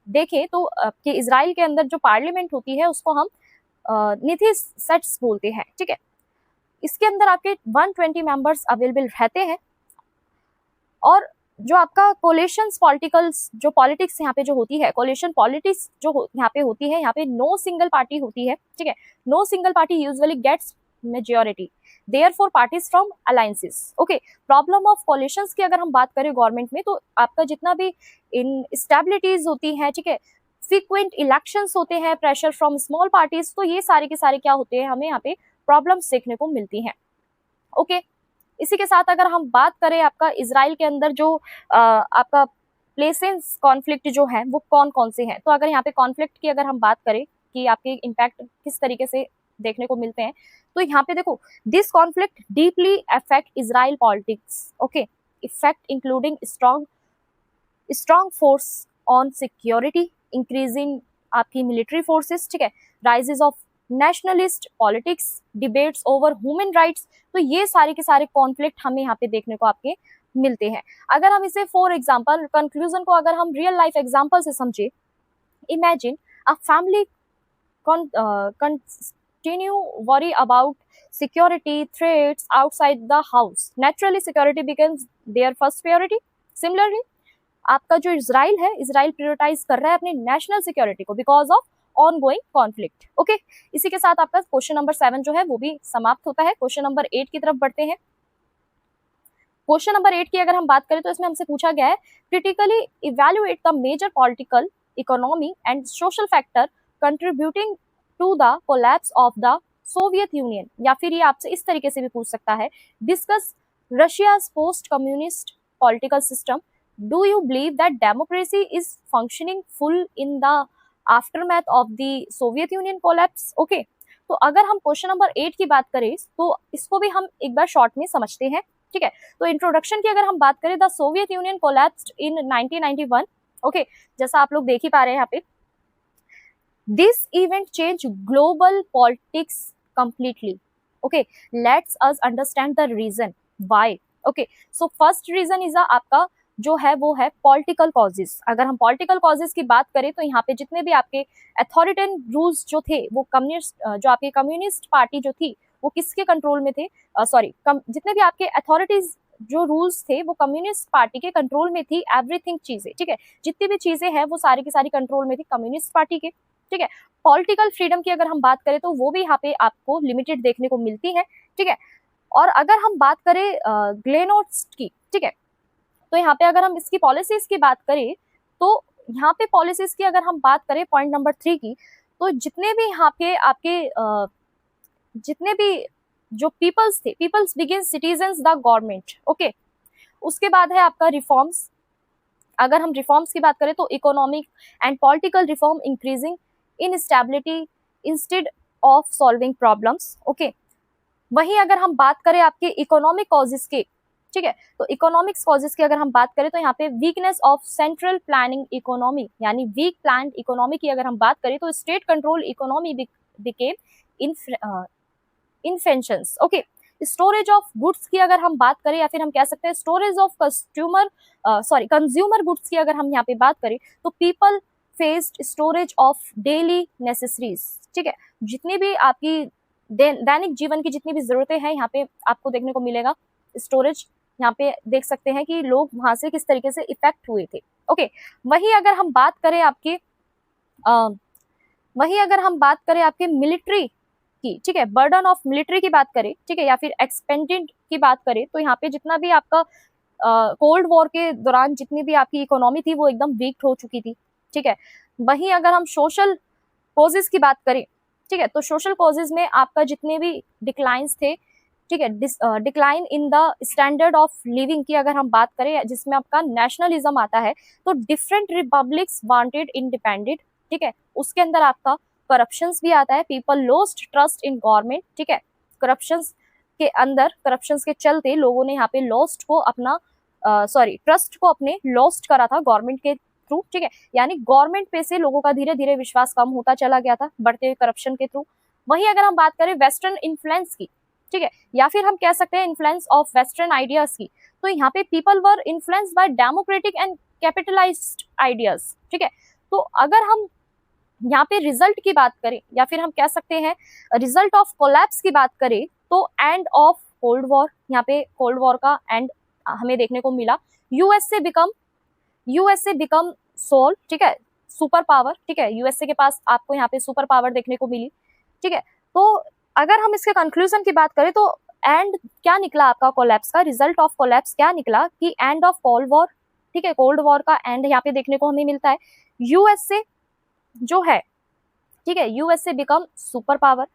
देखें तो कि इसराइल के अंदर जो पार्लियामेंट होती है उसको हम निथी सेट्स बोलते हैं. ठीक है, इसके अंदर आपके 120 मेंबर्स अवेलेबल रहते हैं. और जो आपका कोलेशंस पॉलिटिकल्स जो पॉलिटिक्स यहाँ पे जो होती है, कोलेशन पॉलिटिक्स जो यहाँ पे होती है, यहाँ पे नो सिंगल पार्टी होती है. ठीक है, no single party usually gets majority, therefore parties from alliances. Okay, problem of coalitions की अगर हम बात करें गवर्नमेंट में, तो आपका जितना भी इनस्टेबिलिटीज होती है, ठीक है, फ्रीक्वेंट इलेक्शंस होते हैं, प्रेशर फ्रॉम स्मॉल पार्टीज, तो ये सारे के सारे क्या होते हैं, हमें यहाँ पे प्रॉब्लम्स देखने को मिलती हैं. ओके, इसी के साथ अगर हम बात करें आपका इसराइल के अंदर जो आपका प्लेसेंस कॉन्फ्लिक्ट जो है वो कौन कौन से हैं, तो अगर यहाँ पे कॉन्फ्लिक्ट की अगर हम बात करें कि आपके इम्पैक्ट किस तरीके से देखने को मिलते हैं, तो यहाँ पे देखो, this conflict deeply affect Israel politics. Okay, effect including strong force on security, increasing आपकी मिलिट्री फोर्सेस. ठीक है, rises of nationalist politics, debates over human rights. तो ये सारे के सारे कॉन्फ्लिक्ट हमें यहाँ पे देखने को आपके मिलते हैं. अगर हम इसे फॉर एग्जांपल कंक्लूजन को अगर हम रियल लाइफ एग्जांपल से समझे, imagine a family continue worry about security threats outside the house. Naturally security becomes their first priority. Similarly, आपका जो इसराइल है, इसराइल प्रायोरिटाइज कर रहा है अपनी नेशनल सिक्योरिटी को because of ongoing conflict. Okay, इसी के साथ आपका क्वेश्चन नंबर 7 जो है वो भी समाप्त होता है. क्वेश्चन नंबर 8 की तरफ बढ़ते हैं. क्वेश्चन नंबर 8 की अगर हम बात करें तो इसमें हमसे पूछा गया है, critically evaluate the major political, economy and social factor contributing to the collapse of the Soviet Union. या फिर ये आपसे इस तरीके से भी पूछ सकता है, discuss Russia's post communist political system. Do you believe that democracy is functioning full in the aftermath of the Soviet union collapse. Okay, तो अगर हम क्वेश्चन नंबर 8 की बात करें तो इसको भी हम एक बार शॉर्ट में समझते हैं. ठीक है, तो इंट्रोडक्शन की अगर हम बात करें, the Soviet union collapsed in 1991. Okay, जैसा आप लोग देख ही पा रहे हैं यहाँ पे, this event change global politics completely. Okay, let's us understand the reason why. Okay, so first reason is आपका जो है वो है पॉलिटिकल कॉजेज. अगर हम पॉलिटिकल कॉजेज की बात करें तो यहाँ पे जितने भी आपके अथॉरिटेरियन रूल्स जो थे वो कम्युनिस्ट जो आपकी कम्युनिस्ट पार्टी जो थी वो किसके कंट्रोल में थे, जितने भी आपके अथॉरिटीज जो रूल्स थे वो कम्युनिस्ट पार्टी के कंट्रोल में थी. एवरीथिंग चीजें, ठीक है, जितनी भी चीजें हैं वो सारी की सारी कंट्रोल में थी कम्युनिस्ट पार्टी के. ठीक है, पॉलिटिकल फ्रीडम की अगर हम बात करें तो वो भी यहाँ पे आपको लिमिटेड देखने को मिलती है. ठीक है, और अगर हम बात करें ग्लेनोस्ट की, ठीक है, तो यहाँ पे अगर हम इसकी पॉलिसीज की बात करें तो यहाँ पे पॉलिसीज की अगर हम बात करें पॉइंट नंबर 3 की, तो जितने भी यहाँ पे आपके जितने भी जो पीपल्स थे, peoples begin citizens the government. Okay, उसके बाद है आपका रिफॉर्म्स. अगर हम रिफॉर्म्स की बात करें तो economic and political reform increasing in stability instead of solving problems. Okay, वहीं अगर हम बात करें आपके इकोनॉमिक कॉजेज के, ठीक है, तो इकोनॉमिक्स कॉजेज की अगर हम बात करें तो यहाँ पे weakness of central planning economy, यानी वीक प्लान्ड इकोनॉमी की अगर हम बात करें तो state control economy became inefficient. Okay, storage of goods की अगर हम बात करें या फिर हम कह सकते हैं स्टोरेज ऑफ कंज्यूमर गुड्स की अगर हम यहाँ पे बात करें तो people faced storage of daily necessaries. ठीक है, जितनी भी आपकी दैनिक जीवन की जितनी भी जरूरतें हैं यहाँ पे आपको देखने को मिलेगा स्टोरेज. यहाँ पे देख सकते हैं कि लोग वहां से किस तरीके से इफेक्ट हुए थे. ओके, वहीं अगर हम बात करें आपके मिलिट्री की, ठीक है, बर्डन ऑफ मिलिट्री की बात करें, ठीक है, या फिर एक्सपेंडेड की बात करें तो यहाँ पे जितना भी आपका कोल्ड वॉर के दौरान जितनी भी आपकी इकोनॉमी थी वो एकदम वीक हो चुकी थी. ठीक है, वहीं अगर हम सोशल कॉजेज की बात करें, ठीक है, तो सोशल कॉजेज में आपका जितने भी डिक्लाइंस थे, ठीक है, decline in the standard of living की अगर हम बात करें, जिसमें आपका नेशनलिज्म आता है, तो डिफरेंट रिपब्लिक्स वांटेड इंडिपेंडेंट, ठीक है, उसके अंदर आपका करप्शंस भी आता है, people lost trust in government, ठीक है, करप्शंस के अंदर, करप्शंस के चलते लोगों ने यहाँ पे लॉस्ट को अपना ट्रस्ट को अपने लॉस्ट करा था गवर्नमेंट के थ्रू, ठीक है, यानी गवर्नमेंट पे से लोगों का धीरे धीरे विश्वास कम होता चला गया था बढ़ते हुए करप्शन के थ्रू। वहीं अगर हम बात करें वेस्टर्न इन्फ्लुएंस की, ठीक है, या फिर हम कह सकते हैं इन्फ्लुएंस ऑफ वेस्टर्न आइडियाज की, तो यहाँ पे people were influenced by democratic and capitalised ideas, ठीक है। तो अगर हम यहाँ पे रिजल्ट की बात करें, या फिर हम कह सकते हैं रिजल्ट ऑफ कोलैप्स की बात करें, तो एंड ऑफ कोल्ड वॉर, यहाँ पे कोल्ड वॉर का एंड हमें देखने को मिला। यूएसए बिकम सोल, ठीक है, सुपर पावर, ठीक है, यूएसए के पास आपको यहाँ पे सुपर पावर देखने को मिली, ठीक है। तो अगर हम इसके कंक्लूजन की बात करें, तो एंड क्या निकला आपका कोलैप्स का, रिजल्ट ऑफ कोलैप्स क्या निकला कि एंड ऑफ कोल्ड वॉर, ठीक है, कोल्ड वॉर का एंड यहाँ पे देखने को हमें मिलता है। यूएसए जो है, ठीक है, यूएसए बिकम सुपर पावर,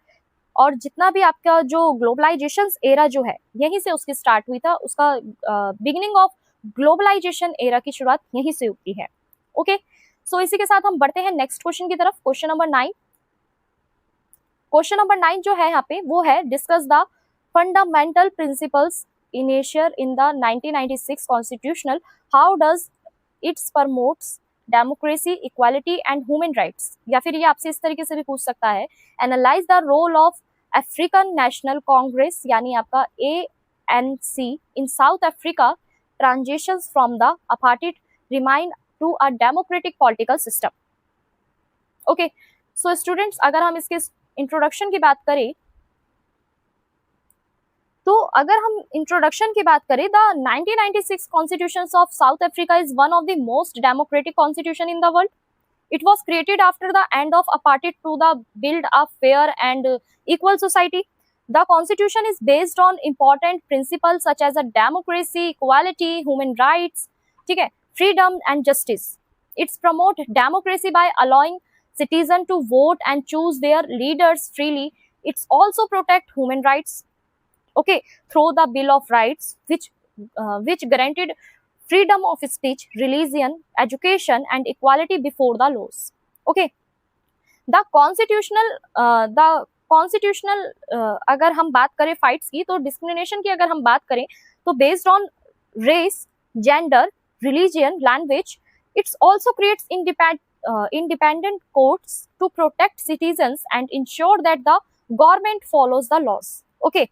और जितना भी आपका जो ग्लोबलाइजेशन एरा जो है, यहीं से उसकी स्टार्ट हुई था, उसका बिगिनिंग ऑफ ग्लोबलाइजेशन एरा की शुरुआत यहीं से हुई है। ओके, सो इसी के साथ हम बढ़ते हैं नेक्स्ट क्वेश्चन की तरफ। क्वेश्चन नंबर 9 जो है यहाँ पे वो है discuss the fundamental principles initial in the 1996 constitutional, how does it's promotes democracy, equality and human rights. या फिर ये आपसे इस तरीके से भी पूछ सकता है, analyze the role of African National Congress, यानी आपका ANC in South Africa, transitions from the apartheid regime to a democratic political system. Okay, so students अगर हम इसके इंट्रोडक्शन की बात करें, तो अगर हम इंट्रोडक्शन की बात करें, the 1996 constitution of south Africa is one of the most democratic constitution in the world. It was created after the end of apartheid to the build a fair and equal society. The constitution is based on important principles such as a democracy, equality, human rights, ठीक है, freedom and justice. It's promote democracy by allowing citizens to vote and choose their leaders freely. It's also protect human rights, okay, through the Bill of Rights, which granted freedom of speech, religion, education and equality before the laws. Okay, the constitutional अगर हम बात करें fights की, तो discrimination की अगर हम बात करें, तो based on race, gender, religion, language, it's also creates independent courts to protect citizens and ensure that the government follows the laws. Okay,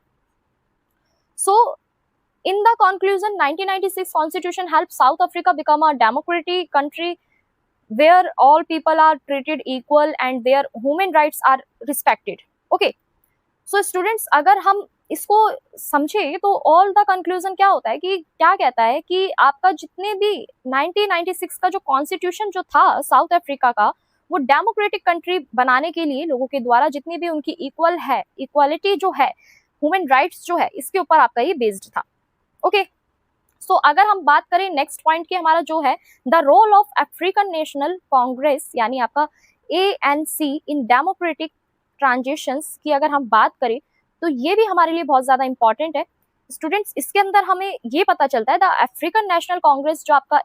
so in the conclusion, 1996 constitution helped South Africa become a democratic country where all people are treated equal and their human rights are respected. Okay, so students अगर हम इसको समझे, तो all the conclusion क्या होता है कि क्या कहता है कि आपका जितने भी 1996 का जो कॉन्स्टिट्यूशन जो था साउथ अफ्रीका का, वो डेमोक्रेटिक कंट्री बनाने के लिए लोगों के द्वारा जितनी भी उनकी इक्वालिटी जो है, ह्यूमन राइट्स जो है, इसके ऊपर आपका ये बेस्ड था। ओके, सो अगर हम बात करें नेक्स्ट पॉइंट की, हमारा जो है the role of African National Congress, यानी आपका ANC इन डेमोक्रेटिक ट्रांजिशंस की अगर हम बात करें, तो ये भी हमारे लिए बहुत ज्यादा इंपॉर्टेंट है स्टूडेंट्स। इसके अंदर हमें ये पता चलता है द अफ्रीकन नेशनल कांग्रेस जो आपका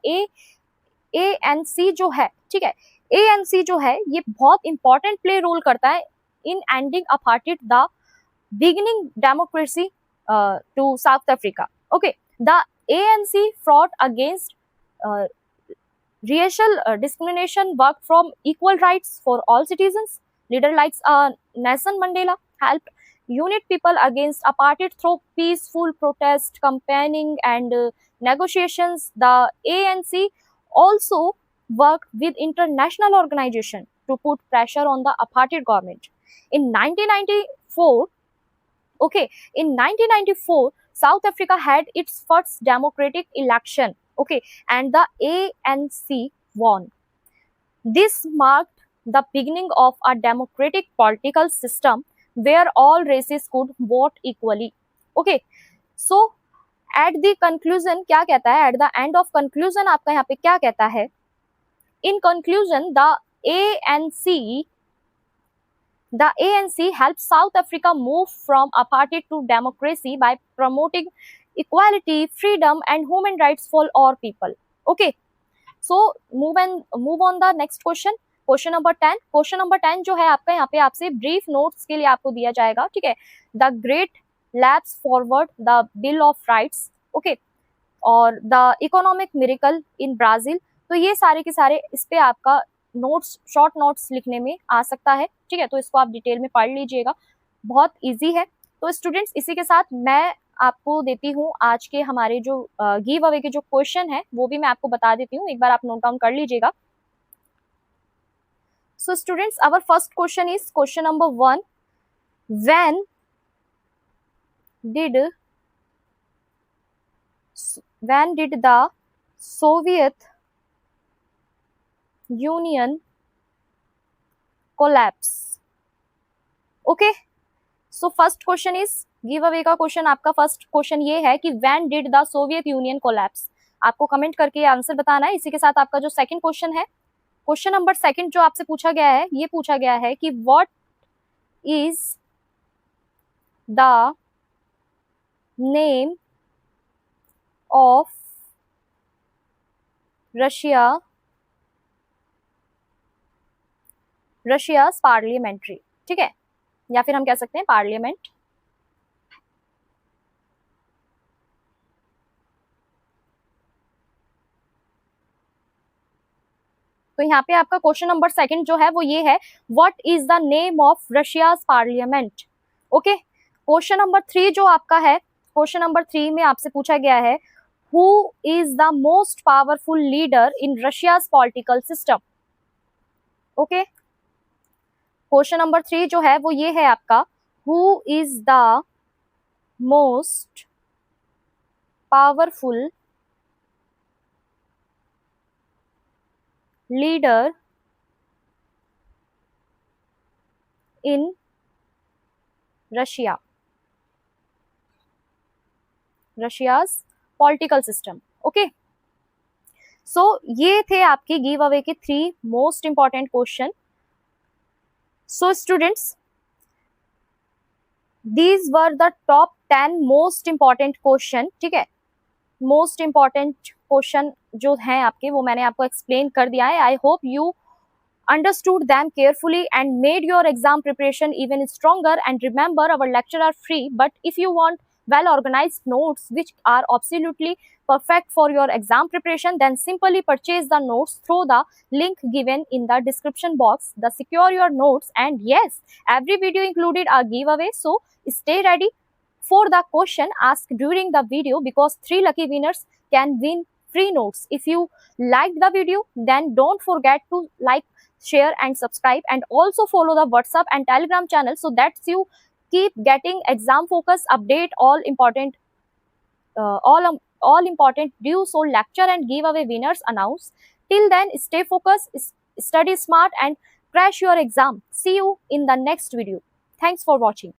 ANC जो है, ठीक है, ANC जो है ये बहुत इंपॉर्टेंट प्ले रोल करता है in ending apartheid, the beginning democracy to South Africa. Okay, the ANC fought against racial discrimination, worked from equal rights for all citizens. Leader like Nelson Mandela helped unite people against apartheid through peaceful protest, campaigning, and negotiations. The ANC also worked with international organizations to put pressure on the apartheid government. In 1994, okay, in 1994. South Africa had its first democratic election, okay, and the ANC won. This marked the beginning of a democratic political system where all races could vote equally. Okay, so at the conclusion क्या कहता है, at the end of conclusion आपका यहाँ पे क्या कहता है, in conclusion the ANC The ANC helped South Africa move from apartheid to democracy by promoting equality, freedom, and human rights for all people. Okay, so move on the next question. Question number 10. Question number 10 जो है आपका यहाँ पे आपसे brief notes के लिए आपको दिया जाएगा, ठीक है. The great leap forward the bill of rights, okay, और the economic miracle in Brazil. तो ये सारे के सारे इस पे आपका नोट्स, शॉर्ट नोट्स लिखने में आ सकता है, ठीक है. तो इसको आप डिटेल में पढ़ लीजिएगा, बहुत इजी है. तो स्टूडेंट्स, इसी के साथ मैं आपको देती हूँ आज के हमारे जो गिव अवे के जो क्वेश्चन है वो भी मैं आपको बता देती हूँ, एक बार आप नोट डाउन कर लीजिएगा. So students, our first question is question number 1. when did the Soviet Union collapse? Okay, so first question is give away का क्वेश्चन. आपका फर्स्ट क्वेश्चन ये है कि when did the Soviet union collapse. आपको comment करके answer बताना है. इसी के साथ आपका जो सेकंड क्वेश्चन है, क्वेश्चन नंबर सेकंड जो आपसे पूछा गया है, ये पूछा गया है कि what is the name of Russia's parliamentary, ठीक है, या फिर हम कह सकते हैं पार्लियामेंट. तो यहाँ पे आपका क्वेश्चन नंबर सेकंड जो है वो ये है, what is the name of Russia's parliament. Okay, question number 3 जो आपका है, क्वेश्चन नंबर 3 में आपसे पूछा गया है, who is the most powerful leader in Russia's political system. Okay, question number 3 जो है वो ये है आपका, who is the most powerful leader in Russia's political system. Okay, so ये थे आपके गिव अवे के 3 most important question. So students, these were the top 10 most important question, ठीक है. मोस्ट इंपॉर्टेंट क्वेश्चन जो हैं आपके वो मैंने आपको एक्सप्लेन कर दिया है. I hope you understood them carefully and made your exam preparation even stronger. And remember, our lectures are free, but if you want well organized notes which are absolutely perfect for your exam preparation, then simply purchase the notes through the link given in the description box. The secure your notes, and yes, every video included a giveaway, so stay ready for the question asked during the video, because 3 lucky winners can win free notes. If you liked the video, then don't forget to like, share and subscribe, and also follow the WhatsApp and Telegram channel so that you keep getting exam focus update, all important due so lecture and giveaway winners announced. Till then, stay focused, study smart and crash your exam. See you in the next video. Thanks for watching.